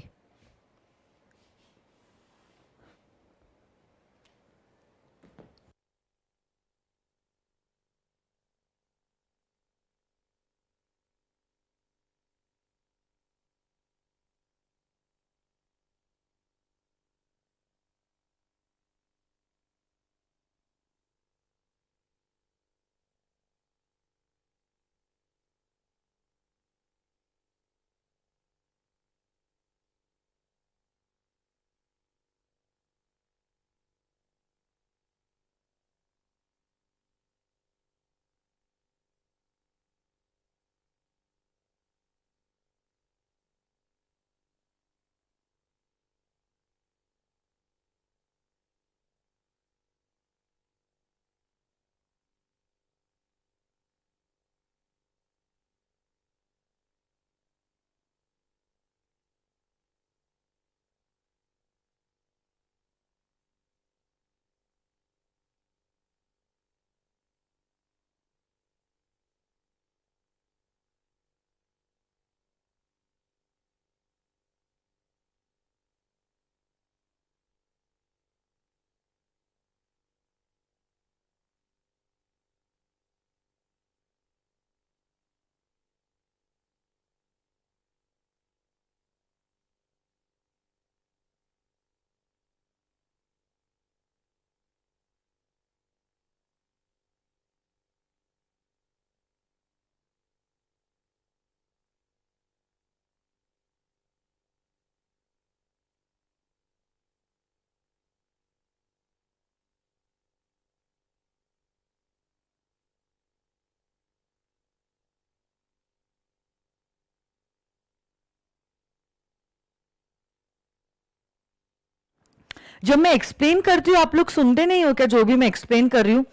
जब मैं explain करती हूँ आप लोग सुनते नहीं हो क्या, जो भी मैं एक्सप्लेन कर रही हूँ?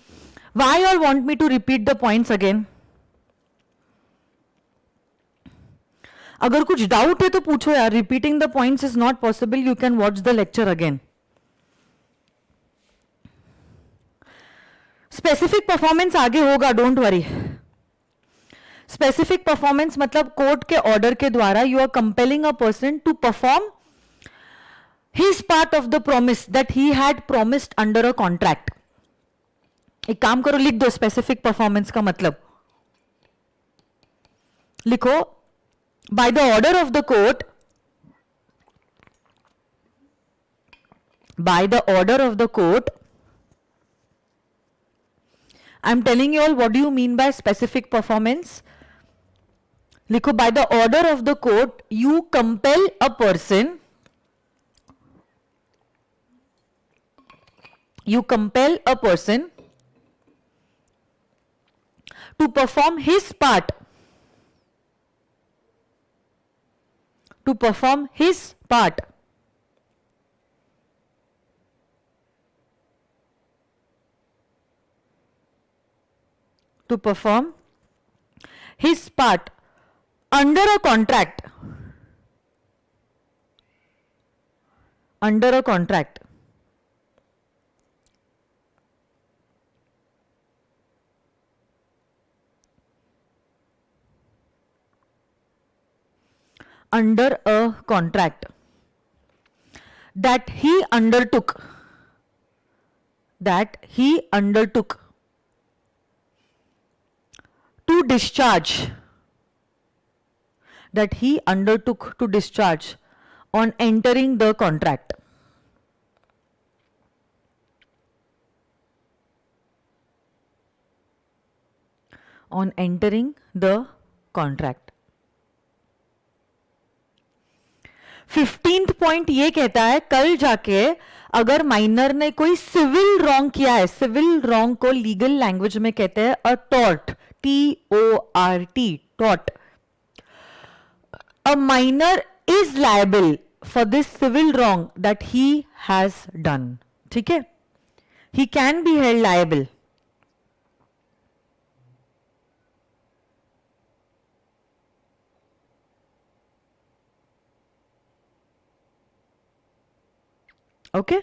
Why all want me to repeat the points again? अगर कुछ डाउट है तो पूछो यार. Repeating the points is not possible. You can watch the lecture again. Specific performance आगे होगा, डोंट वरी. स्पेसिफिक परफॉर्मेंस मतलब कोर्ट के ऑर्डर के द्वारा you are compelling a person to perform his part of the promise that he had promised under a contract. एक काम करो, लिख दो स्पेसिफिक परफॉर्मेंस का मतलब. लिखो, by the order of the court, by the order of the court, I'm telling you all what do you mean by specific performance. लिखो, by the order of the court you compel a person, you compel a person to perform his part, to perform his part, to perform his part under a contract, under a contract. Under a contract that he undertook, that he undertook to discharge, that he undertook to discharge on entering the contract. On entering the contract. 15th point ये कहता है, कल जाके अगर minor ने कोई civil wrong किया है, सिविल रॉन्ग को लीगल लैंग्वेज में कहते हैं a tort, TORT, tort. A minor is liable for this civil wrong that he has done. ठीक है, he can be held liable. Okay.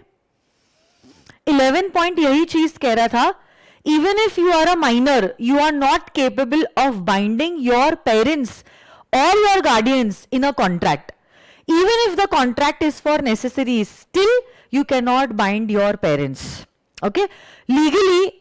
11 point यही चीज कह रहा था, even if you are a minor you are not capable of binding your parents or your guardians in a contract. even if the contract is for necessaries, still you cannot bind your parents. Okay, legally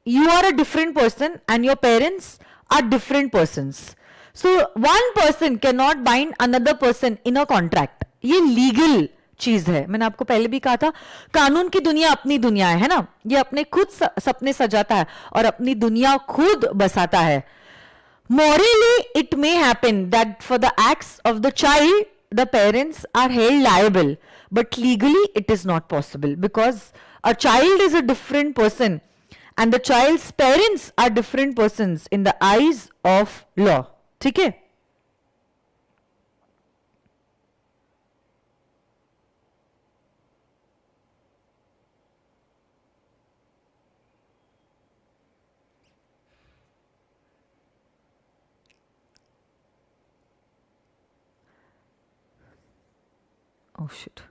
you are a different person and your parents are different persons, so one person cannot bind another person in a contract. ये legal चीज है. मैंने आपको पहले भी कहा था, कानून की दुनिया अपनी दुनिया है ना, ये अपने खुद सपने सजाता है और अपनी दुनिया खुद बसाता है. Morally it may happen that for the acts of the child the parents are held liable, but legally it is not possible because a child is a different person and the child's parents are different persons in the eyes of law. ठीक है. Oh shit.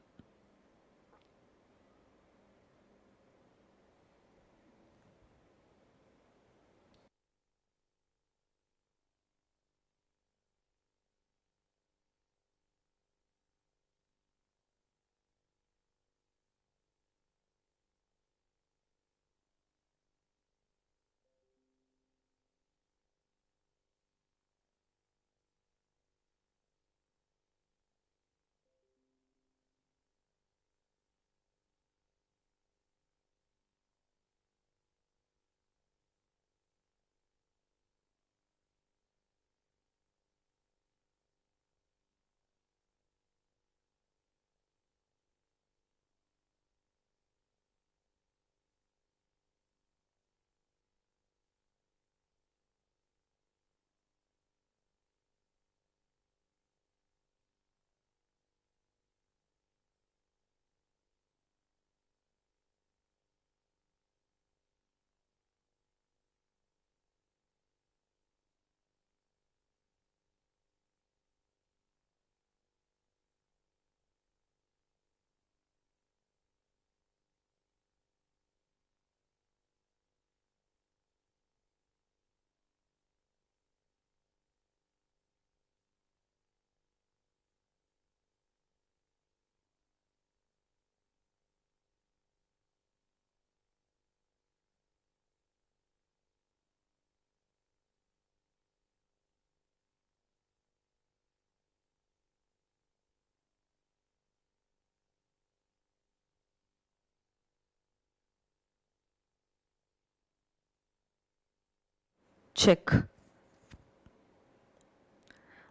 Check,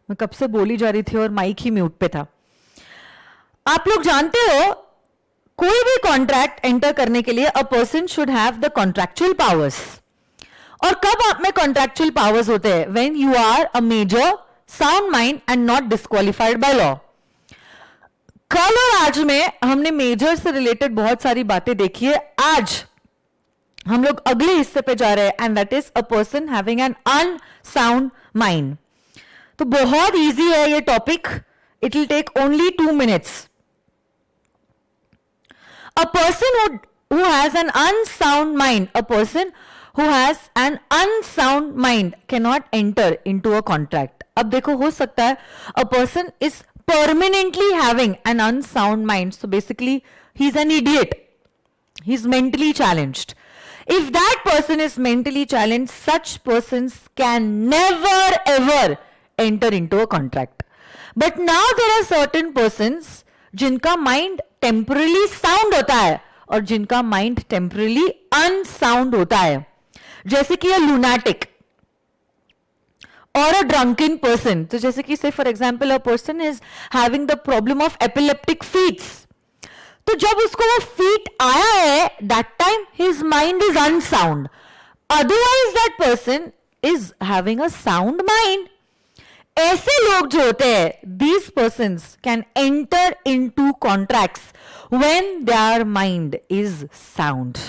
मैं कब से बोली जा रही थी और माइक ही म्यूट पे था। आप लोग जानते हो कोई भी कॉन्ट्रैक्ट एंटर करने के लिए a person should have the contractual powers. और कब आप में कॉन्ट्रैक्चुअल पावर्स होते हैं? When you are a major sound mind and not disqualified by law. कल और आज में हमने मेजर से रिलेटेड बहुत सारी बातें देखी है। आज हम लोग अगले हिस्से पे जा रहे हैं and that is a person having an unsound mind. तो बहुत इजी है ये topic, it will take only 2 minutes। A person who has an unsound mind, a person who has an unsound mind cannot enter into a contract. अब देखो, हो सकता है a person is permanently having an unsound mind, so basically he's an idiot, he's mentally challenged. If that person is mentally challenged, such persons can never ever enter into a contract. But now there are certain persons जिनका mind temporarily sound होता है और जिनका mind temporarily unsound होता है, जैसे कि अ lunatic और अ ड्रंकन पर्सन। तो जैसे कि से for example a person is having the problem of epileptic fits, तो जब उसको वो फीट आया है that time his mind is unsound, otherwise that person is having a sound mind. ऐसे लोग जो होते हैं, these persons can enter into contracts when their mind is sound,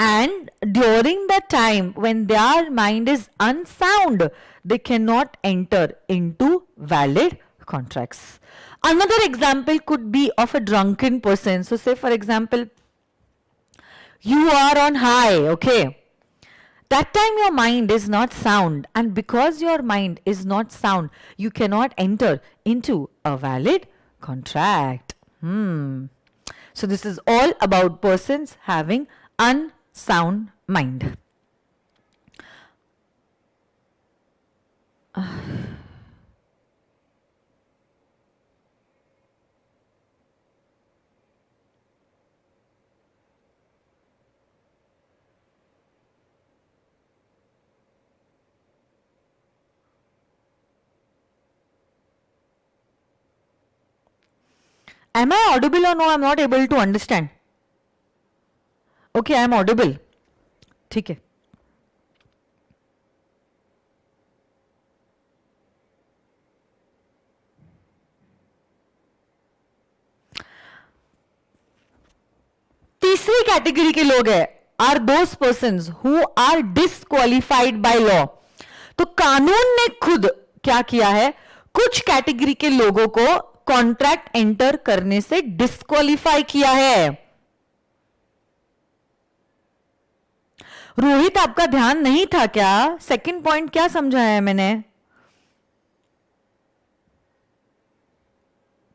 and during the time when their mind is unsound they cannot enter into valid contracts. Another example could be of a drunken person. So say for example you are on high, okay, that time your mind is not sound, and because your mind is not sound you cannot enter into a valid contract. So this is all about persons having unsound mind. Am I audible or no? I'm not able to understand. Okay, I am audible. ठीक है। तीसरी category के लोग हैं are those persons who are disqualified by law. तो कानून ने खुद क्या किया है, कुछ कैटेगरी के लोगों को कॉन्ट्रैक्ट एंटर करने से डिस्क्वालिफाई किया है। रोहित, आपका ध्यान नहीं था क्या? सेकंड पॉइंट क्या समझाया है मैंने?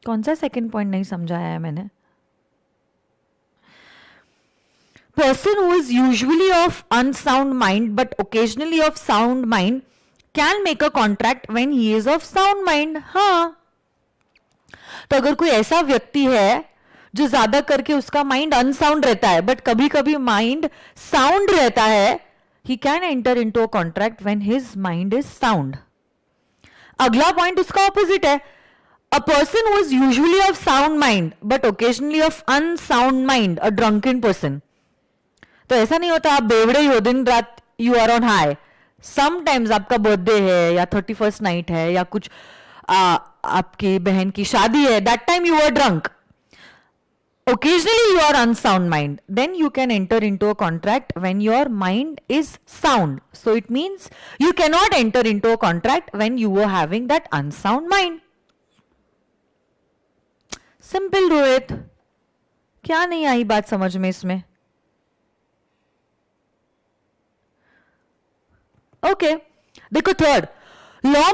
कौन सा सेकंड पॉइंट नहीं समझाया है मैंने? Person who is usually of unsound mind but occasionally of sound mind can make a contract when he is of sound mind. हाँ, तो अगर कोई ऐसा व्यक्ति है जो ज्यादा करके उसका माइंड अनसाउंड रहता है बट कभी कभी माइंड साउंड रहता है, he can enter into a contract when his mind is sound. अगला पॉइंट उसका ऑपोजिट है, a person who is usually of sound mind but occasionally of unsound mind, a drunken person. तो ऐसा नहीं होता आप बेवड़े ही हो दिन रात, you are on high. Sometimes आपका बर्थडे है या 31st नाइट है या कुछ आपकी बहन की शादी है, that time you are drunk. Occasionally you are unsound mind, then you can enter into a contract when your mind is sound. So it means you cannot enter into a contract when you are having that unsound mind. Simple, Rohit, क्या नहीं आई बात समझ में इसमें? Okay, देखो third, law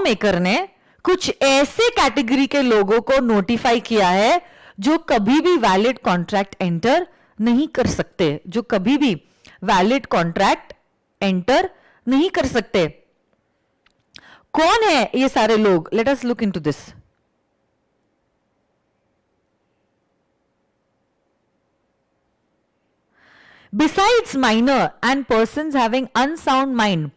maker ने कुछ ऐसे कैटेगरी के लोगों को नोटिफाई किया है जो कभी भी वैलिड कॉन्ट्रैक्ट एंटर नहीं कर सकते, जो कभी भी वैलिड कॉन्ट्रैक्ट एंटर नहीं कर सकते। कौन है ये सारे लोग? Let us look into this. Besides minor and persons having unsound mind,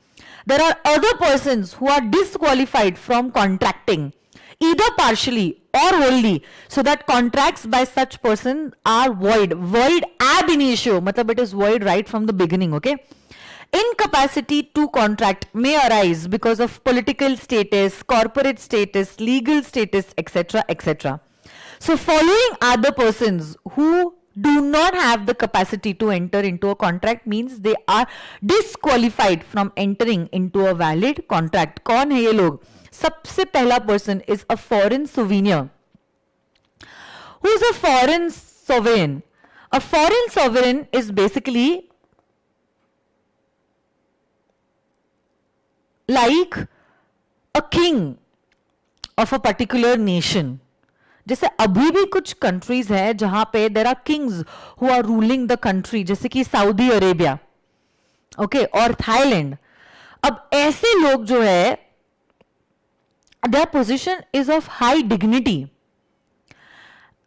there are other persons who are disqualified from contracting, either partially or wholly, so that contracts by such person are void. Void ab initio, matlab it is void right from the beginning, okay? Incapacity to contract may arise because of political status, corporate status, legal status, etc., etc. So following are the persons who do not have the capacity to enter into a contract, means they are disqualified from entering into a valid contract. कौन है ये लोग? सबसे पहला person is a foreign souvenir. Who is a foreign sovereign? A foreign sovereign is basically like a king of a particular nation. जैसे अभी भी कुछ कंट्रीज है जहां पे there are kings who are ruling the country, जैसे कि Saudi Arabia, okay, और थाईलैंड. अब ऐसे लोग जो है, their position is of high dignity,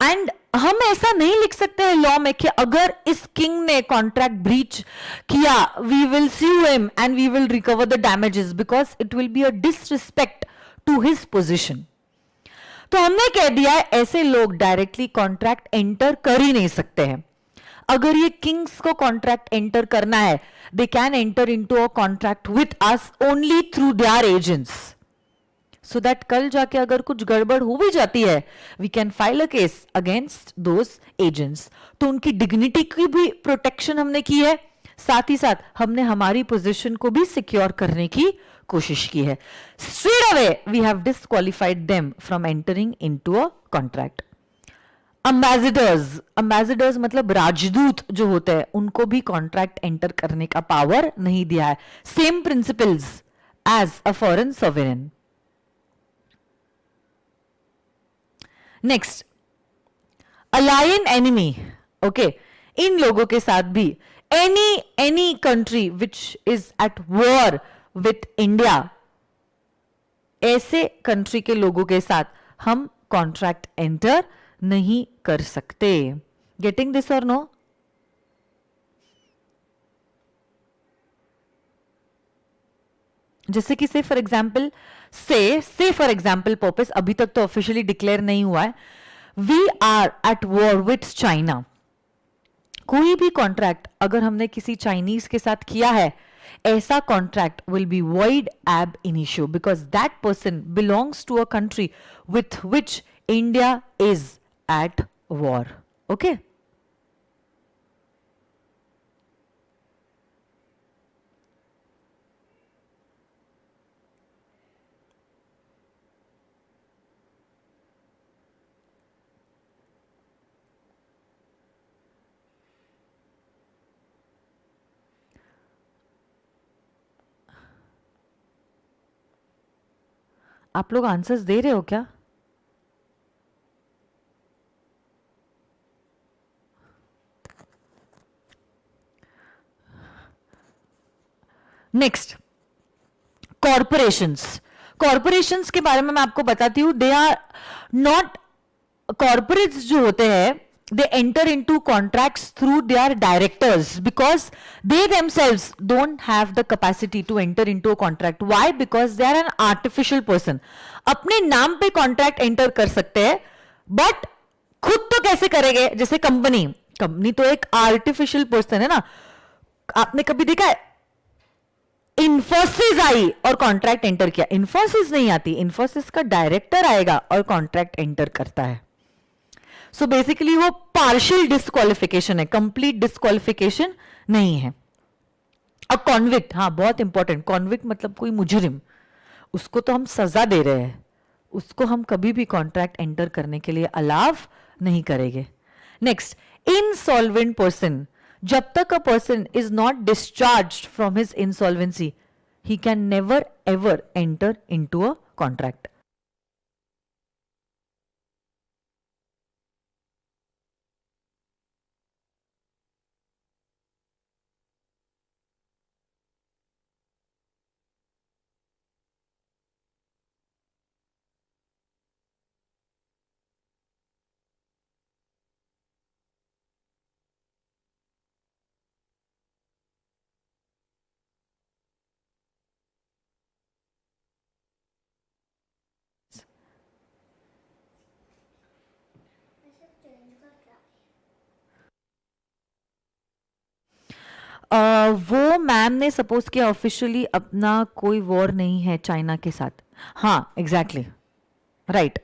and हम ऐसा नहीं लिख सकते हैं लॉ में कि अगर इस किंग ने कॉन्ट्रैक्ट ब्रीच किया, we will sue him and we will recover the damages, because it will be a disrespect to his position. तो हमने कह दिया है ऐसे लोग डायरेक्टली कॉन्ट्रैक्ट एंटर कर ही नहीं सकते हैं. अगर ये किंग्स को कॉन्ट्रैक्ट एंटर करना है, they can enter into a contract with us only through their agents, so that कल जाके अगर कुछ गड़बड़ हो भी जाती है, we can file a case against those agents. तो उनकी डिग्निटी की भी प्रोटेक्शन हमने की है, साथ ही साथ हमने हमारी पोजीशन को भी सिक्योर करने की कोशिश की है. Straight away we have disqualified them from entering into a contract. Ambassadors मतलब राजदूत जो होते हैं, उनको भी कॉन्ट्रैक्ट एंटर करने का पावर नहीं दिया है. Same principles as a foreign sovereign. Next, alien enemy, okay, इन लोगों के साथ भी any country which is at war with India, ऐसे कंट्री के लोगों के साथ हम कॉन्ट्रैक्ट एंटर नहीं कर सकते. गेटिंग दिस और नो? जैसे कि से फॉर एग्जाम्पल पर्पस, अभी तक तो ऑफिशियली डिक्लेयर नहीं हुआ है, we are at war with China. कोई भी कॉन्ट्रैक्ट अगर हमने किसी चाइनीज के साथ किया है, ऐसा contract will be void ab initio, because that person belongs to a country with which India is at war. Okay? आप लोग आंसर्स दे रहे हो क्या? नेक्स्ट, कॉरपोरेशंस के बारे में मैं आपको बताती हूं. दे आर नॉट, कॉरपोरेट्स जो होते हैं, they enter into contracts through their directors because they themselves don't have the capacity to enter into a contract. Why? Because they are an artificial person. अपने नाम पे कॉन्ट्रैक्ट एंटर कर सकते हैं, but खुद तो कैसे करेंगे? जैसे कंपनी तो एक आर्टिफिशियल पर्सन है ना. आपने कभी देखा है इन्फोसिस आई और कॉन्ट्रैक्ट एंटर किया? इन्फोसिस नहीं आती, इन्फोसिस का डायरेक्टर आएगा और कॉन्ट्रैक्ट एंटर करता है. सो बेसिकली वो पार्शियल डिस्क्वालिफिकेशन है, कंप्लीट डिस्क्वालिफिकेशन नहीं है. अ कॉन्विक्ट, हाँ बहुत इंपॉर्टेंट, कॉन्विक्ट मतलब कोई मुजरिम, उसको तो हम सजा दे रहे हैं, उसको हम कभी भी कॉन्ट्रैक्ट एंटर करने के लिए अलाव नहीं करेंगे. Next, insolvent person. जब तक अ person is not discharged from his insolvency, he can never ever enter into a contract. वो मैम ने सपोज किया ऑफिशियली अपना कोई वॉर नहीं है चाइना के साथ. हाँ, exactly right.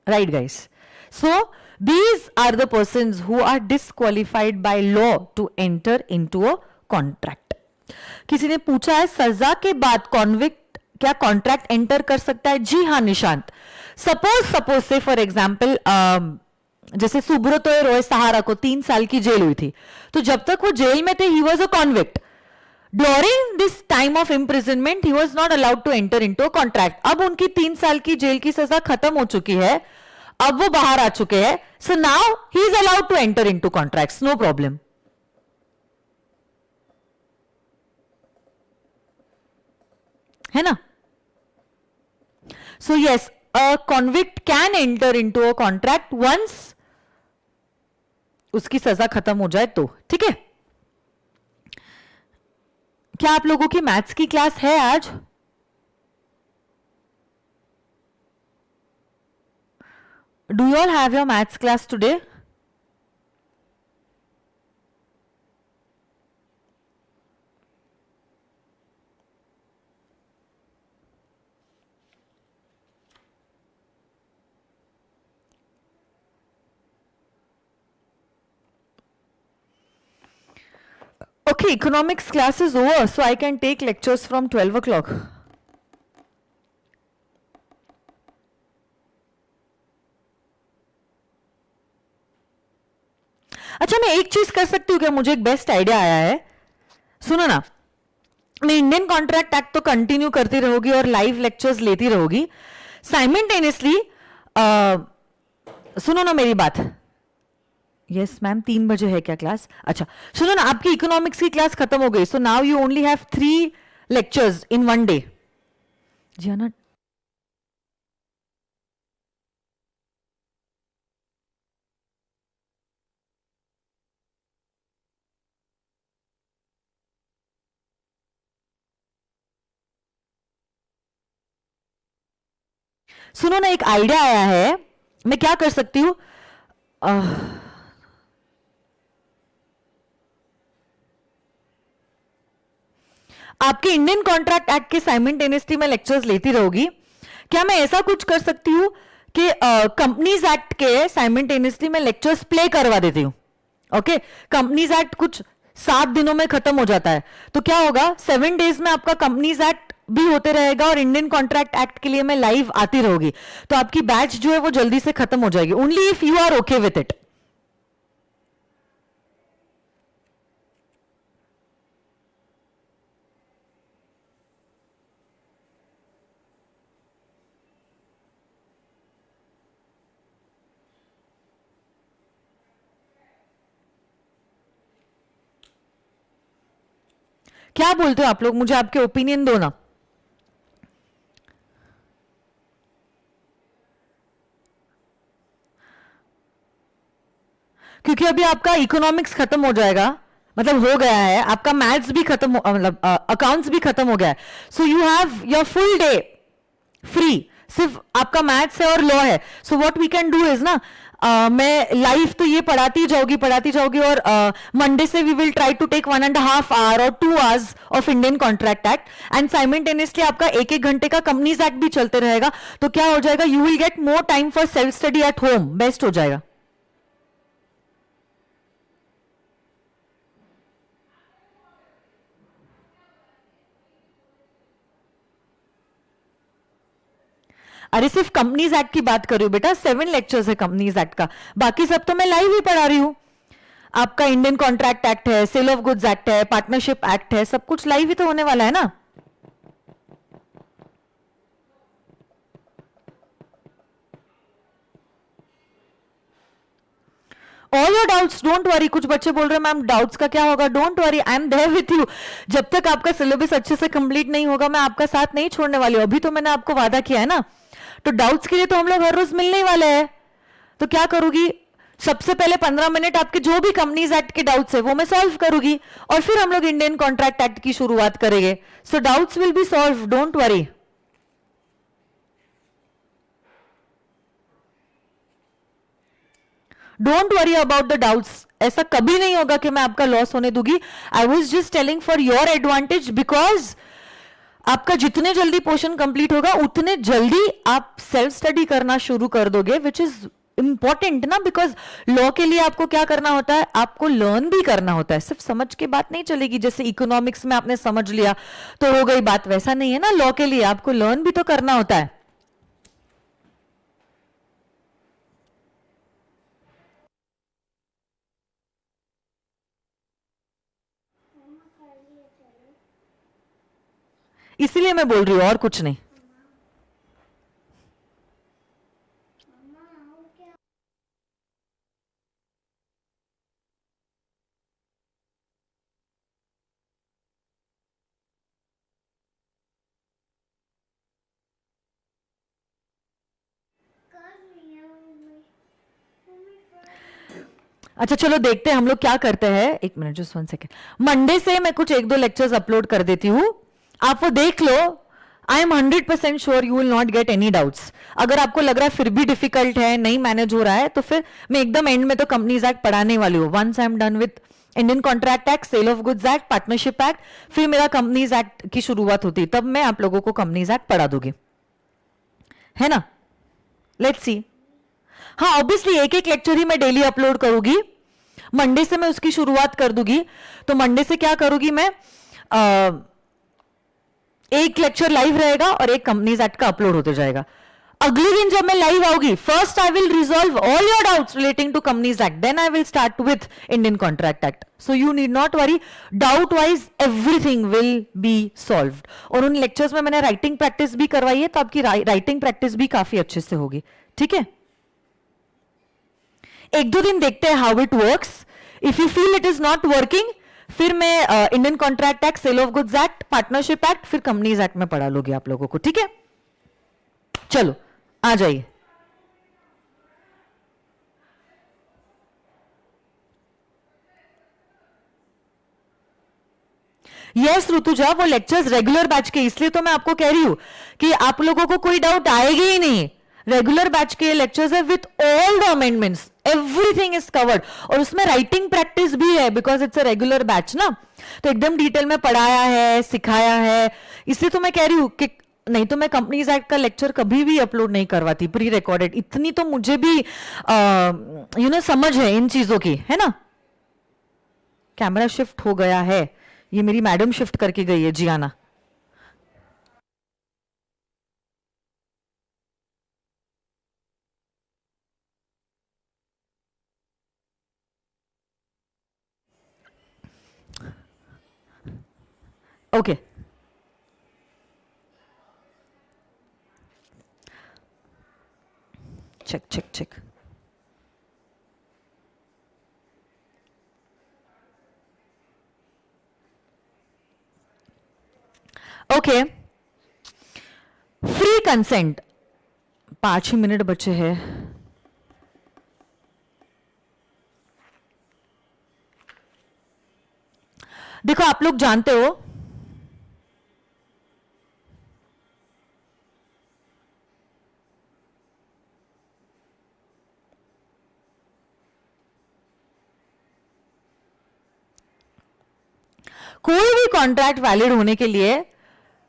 Right, guys. So these are the persons who are disqualified by law to enter into a contract. किसी ने पूछा है सजा के बाद कॉन्विक्ट क्या कॉन्ट्रैक्ट एंटर कर सकता है? जी हाँ निशांत. सपोज से फॉर एग्जाम्पल जैसे सुब्रत रॉय सहारा को 3 साल की जेल हुई थी, तो जब तक वो जेल में थे he was a convict. During this time of imprisonment he was not allowed to enter into a contract. अब उनकी 3 साल की जेल की सजा खत्म हो चुकी है, अब वो बाहर आ चुके हैं, so now he is allowed to enter into contracts, no problem. है ना? So yes, a convict can enter into a contract once उसकी सजा खत्म हो जाए तो. ठीक है. क्या आप लोगों की मैथ्स की क्लास है आज? Do you all have your maths class today? Okay, economics class is over, so I can take lectures from 12 o'clock. अच्छा, मैं एक चीज कर सकती हूँ क्या? मुझे एक बेस्ट आइडिया आया है. सुनो ना, मैं इंडियन कॉन्ट्रैक्ट एक्ट तो कंटिन्यू करती रहोगी और लाइव लेक्चर्स लेती रहोगी साइमल्टेनियसली. सुनो ना मेरी बात. यस मैम, 3 बजे है क्या क्लास? अच्छा सुनो ना, आपकी इकोनॉमिक्स की क्लास खत्म हो गई, so now you only have 3 lectures in 1 day. जी हाँ ना. सुनो ना, एक आइडिया आया है. मैं क्या कर सकती हूं? आपके इंडियन कॉन्ट्रैक्ट एक्ट के साइमल्टेनियसली में लेक्चर्स लेती रहोगी. क्या मैं ऐसा कुछ कर सकती हूं कि कंपनीज एक्ट के साइमल्टेनियसली में लेक्चर्स प्ले करवा देती हूं? ओके, कंपनीज एक्ट कुछ 7 दिनों में खत्म हो जाता है, तो क्या होगा 7 डेज में आपका कंपनीज एक्ट भी होते रहेगा और इंडियन कॉन्ट्रैक्ट एक्ट के लिए मैं लाइव आती रहूंगी, तो आपकी बैच जो है वो जल्दी से खत्म हो जाएगी. Only if you are okay with it. क्या बोलते हो आप लोग? मुझे आपके ओपिनियन दो ना. क्योंकि अभी आपका इकोनॉमिक्स खत्म हो जाएगा, मतलब हो गया है, आपका मैथ्स भी खत्म मतलब अकाउंट्स भी खत्म हो गया है, so you have your full day free. सिर्फ आपका मैथ्स है और लॉ है. So what we can do is ना, मैं लाइव तो ये पढ़ाती जाऊंगी और मंडे से we will try to take 1.5 hour और 2 hours of Indian contract act and simultaneously आपका 1-1 घंटे का कंपनीज एक्ट भी चलते रहेगा. तो क्या हो जाएगा, you will get more time for self study at home. Best हो जाएगा. अरे सिर्फ कंपनीज एक्ट की बात कर रही हूं बेटा, 7 लेक्चर्स है कंपनीज एक्ट का, बाकी सब तो मैं लाइव ही पढ़ा रही हूं. आपका इंडियन कॉन्ट्रैक्ट एक्ट है, सेल ऑफ गुड्स एक्ट है, पार्टनरशिप एक्ट है, सब कुछ लाइव ही तो होने वाला है ना. All your doubts, don't worry. कुछ बच्चे बोल रहे हैं मैम डाउट्स का क्या होगा? Don't worry, I am there with you. जब तक आपका सिलेबस अच्छे से कंप्लीट नहीं होगा मैं आपका साथ नहीं छोड़ने वाली हूं. अभी तो मैंने आपको वादा किया है ना. तो डाउट्स के लिए तो हम लोग हर रोज मिलने ही वाले हैं. तो क्या करूंगी, सबसे पहले 15 मिनट आपके जो भी कंपनीज एक्ट के डाउट्स है वो मैं सॉल्व करूंगी और फिर हम लोग इंडियन कॉन्ट्रैक्ट एक्ट की शुरुआत करेंगे. So doubts will be solve, don't worry. Don't worry about the doubts ऐसा कभी नहीं होगा कि मैं आपका लॉस होने दूंगी. I was just telling for your advantage, because आपका जितने जल्दी पोर्शन कंप्लीट होगा उतने जल्दी आप सेल्फ स्टडी करना शुरू कर दोगे, विच इज इंपॉर्टेंट ना. बिकॉज लॉ के लिए आपको क्या करना होता है, आपको लर्न भी करना होता है. सिर्फ समझ के बात नहीं चलेगी. जैसे इकोनॉमिक्स में आपने समझ लिया तो हो गई बात, वैसा नहीं है ना. लॉ के लिए आपको लर्न भी तो करना होता है. इसीलिए मैं बोल रही हूं, और कुछ नहीं. अच्छा चलो देखते हैं हम लोग क्या करते हैं. एक मिनट, जस्ट 1 सेकेंड. मंडे से मैं कुछ 1-2 लेक्चर्स अपलोड कर देती हूं, आप वो देख लो. I am 100% sure you will not get any doubts. अगर आपको लग रहा है फिर भी डिफिकल्ट है, नहीं मैनेज हो रहा है, तो फिर मैं एकदम एंड में तो कंपनीज एक्ट पढ़ाने वाली हूँ. Once I am done with Indian contract act, sale of goods act, partnership act, फिर मेरा कंपनीज एक्ट की शुरुआत होती, तब मैं आप लोगों को कंपनीज एक्ट पढ़ा दूंगी, है ना. Let's see. हाँ ऑब्वियसली एक एक लेक्चर ही मैं डेली अपलोड करूंगी. मंडे से मैं उसकी शुरुआत कर दूंगी. तो मंडे से क्या करूंगी मैं, एक लेक्चर लाइव रहेगा और एक कंपनीज एक्ट का अपलोड होते जाएगा. अगले दिन जब मैं लाइव आऊंगी, first I will resolve all your doubts relating to companies act, then I will start with Indian contract act. So you need not worry, doubt wise everything will be solved. और उन lectures में मैंने writing practice भी करवाई है, तो आपकी writing practice भी काफी अच्छे से होगी. ठीक है, 1-2 दिन देखते हैं how it works. If you feel it is not working, फिर मैं Indian contract act, sale of goods act, partnership act, फिर कंपनीज एक्ट में पढ़ा लोगे आप लोगों को. ठीक है, चलो आ जाइए. यस ऋतुजा, वो लेक्चर्स रेगुलर बैच के, इसलिए तो मैं आपको कह रही हूं कि आप लोगों को कोई डाउट आएगा ही नहीं. रेगुलर बैच के लेक्चर्स है with all the amendments, everything is covered. और उसमें राइटिंग प्रैक्टिस भी है, because it's a regular batch ना, तो एकदम डिटेल में पढ़ाया है, सिखाया है. इसलिए तो मैं कह रही हूं कि नहीं तो मैं कंपनीज एक्ट का लेक्चर कभी भी अपलोड नहीं करवाती प्री रिकॉर्डेड. इतनी तो मुझे भी समझ है इन चीजों की, है ना. कैमरा शिफ्ट हो गया है, ये मेरी मैडम शिफ्ट करके गई है, Jiyana. Okay check check check. Okay, free consent, 5 ही मिनट बचे हैं. देखो आप लोग जानते हो कोई भी कॉन्ट्रैक्ट वैलिड होने के लिए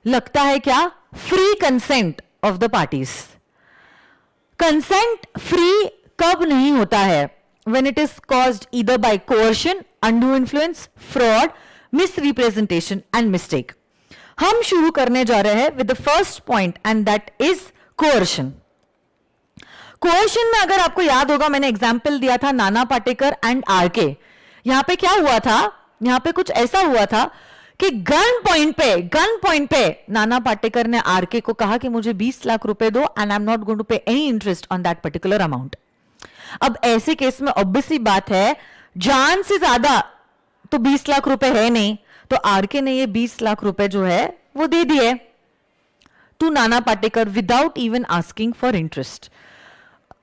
लगता है क्या, free consent of the parties. Consent free कब नहीं होता है, when it is caused either by coercion, undue influence, fraud, misrepresentation and mistake. हम शुरू करने जा रहे हैं with the first point and that is coercion. कोएशन में अगर आपको याद होगा, मैंने एग्जाम्पल दिया था नाना पाटेकर एंड आरके. यहां पे क्या हुआ था, यहां पे कुछ ऐसा हुआ था कि गन पॉइंट पे नाना पाटेकर ने आरके को कहा कि मुझे 20 लाख रुपए दो and I am not going to pay any interest on that particular amount. अब ऐसे केस में ऑब्वियसली बात है, जान से ज्यादा तो 20 लाख रुपए है नहीं, तो आरके ने ये 20 लाख रुपए जो है वो दे दिए to Nana Patekar without even asking for interest.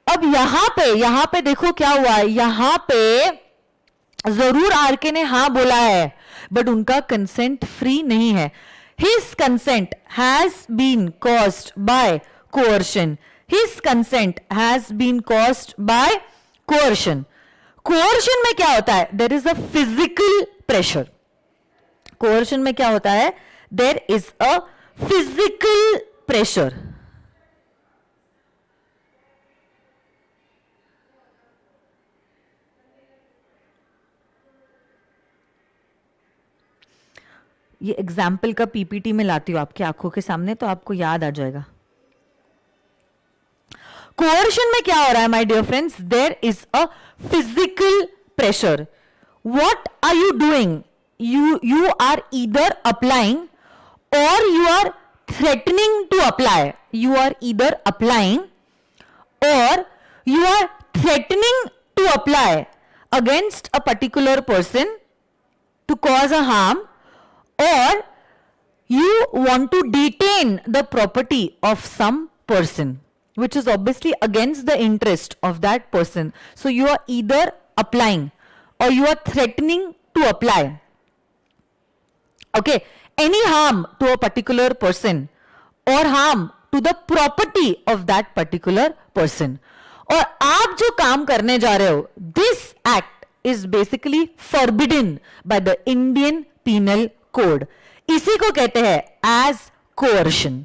अब यहां पे देखो क्या हुआ है, यहां पे जरूर आरके ने हां बोला है, बट उनका कंसेंट फ्री नहीं है. His consent has been caused by coercion. His consent has been caused by coercion. Coercion में क्या होता है? There is a physical pressure. Coercion में क्या होता है? There is a physical pressure. ये एग्जाम्पल का पीपीटी में लाती हूं आपकी आंखों के सामने, तो आपको याद आ जाएगा. कोercion में क्या हो रहा है my dear friends? There is a physical pressure. What are you doing? you are either applying or you are threatening to apply. You are either applying or you are threatening to apply against a particular person to cause a harm, or you want to detain the property of some person, which is obviously against the interest of that person. So you are either applying or you are threatening to apply, okay, any harm to a particular person or harm to the property of that particular person. और आप जो काम करने जा रहे हो, this act is basically forbidden by the Indian Penal Code. इसी को कहते हैं as coercion.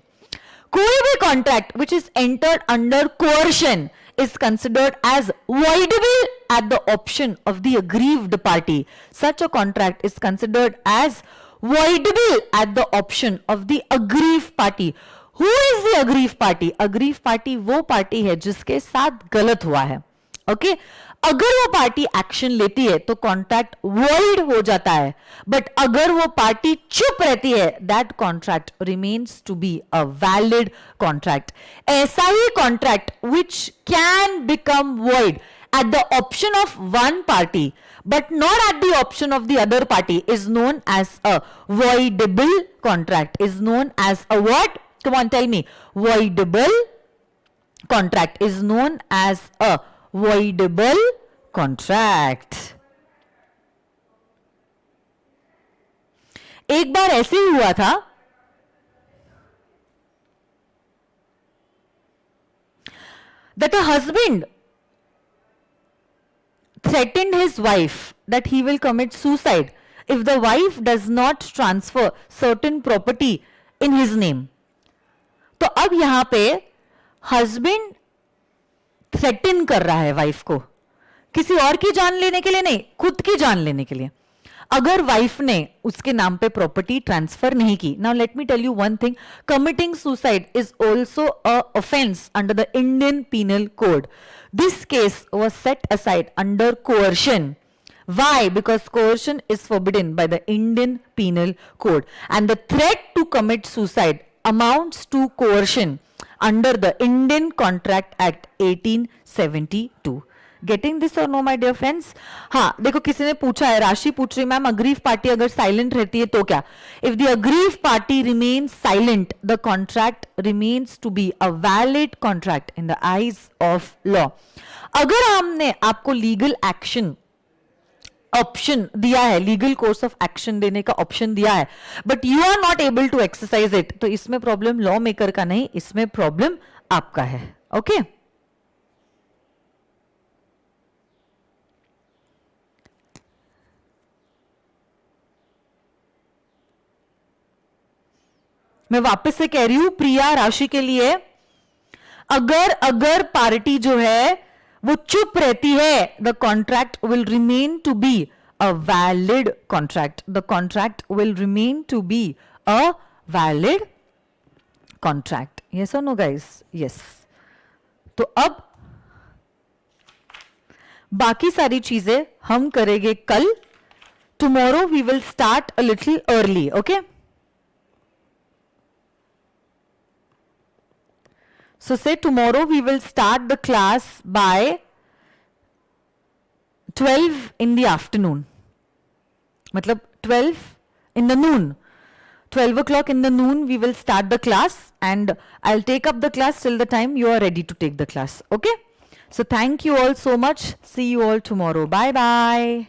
कोई भी contract which is entered under coercion is considered as voidable at the option of the aggrieved party. Such a contract is considered as voidable at the option of the aggrieved party. Who is the aggrieved party? aggrieved party वो party है जिसके साथ गलत हुआ है. Okay, अगर वो party action लेती है तो कॉन्ट्रैक्ट वॉइड हो जाता है, बट अगर वो पार्टी चुप रहती है, that contract remains to be a valid contract. ऐसा ही contract which can become void at the option of one party but not at the option of the other party is known as a voidable contract. Is known as a what? Come on, tell me. Voidable contract is known as a voidable contract. एक बार ऐसे ही हुआ था, that a husband threatened his wife that he will commit suicide if the wife does not transfer certain property in his name. तो अब यहां पे husband threaten कर रहा है वाइफ को, किसी और की जान लेने के लिए नहीं, खुद की जान लेने के लिए, अगर वाइफ ने उसके नाम पे प्रॉपर्टी ट्रांसफर नहीं की. Now let me tell you one thing, committing suicide is also a offence under the Indian penal code. This case was set aside under coercion. Why? Because coercion is forbidden by the Indian Penal Code, and the threat to commit suicide amounts to coercion under the Indian Contract Act 1872. Getting this or no, my dear friends? हाँ, देखो किसी ने पूछा है, राशि पूछ रही ma'am, aggrieve party अगर silent रहती है तो क्या? If the aggrieve party remains silent, the contract remains to be a valid contract in the eyes of law. अगर हमने आपको लीगल एक्शन ऑप्शन दिया है, लीगल कोर्स ऑफ एक्शन देने का ऑप्शन दिया है, but you are not able to exercise it, तो इसमें प्रॉब्लम लॉ मेकर का नहीं, इसमें प्रॉब्लम आपका है. ओके मैं वापस से कह रही हूं प्रिया राशि के लिए, अगर पार्टी जो है वो चुप रहती है, the contract will remain to be a valid contract. The contract will remain to be a valid contract. Yes और नो गाइस? यस. तो अब बाकी सारी चीजें हम करेंगे कल. Tomorrow we will start a little early. Okay, so say tomorrow we will start the class by 12 in the afternoon, matlab 12 in the noon, 12 o'clock in the noon we will start the class, and I'll take up the class till the time you are ready to take the class. Okay, so thank you all so much. See you all tomorrow. Bye bye.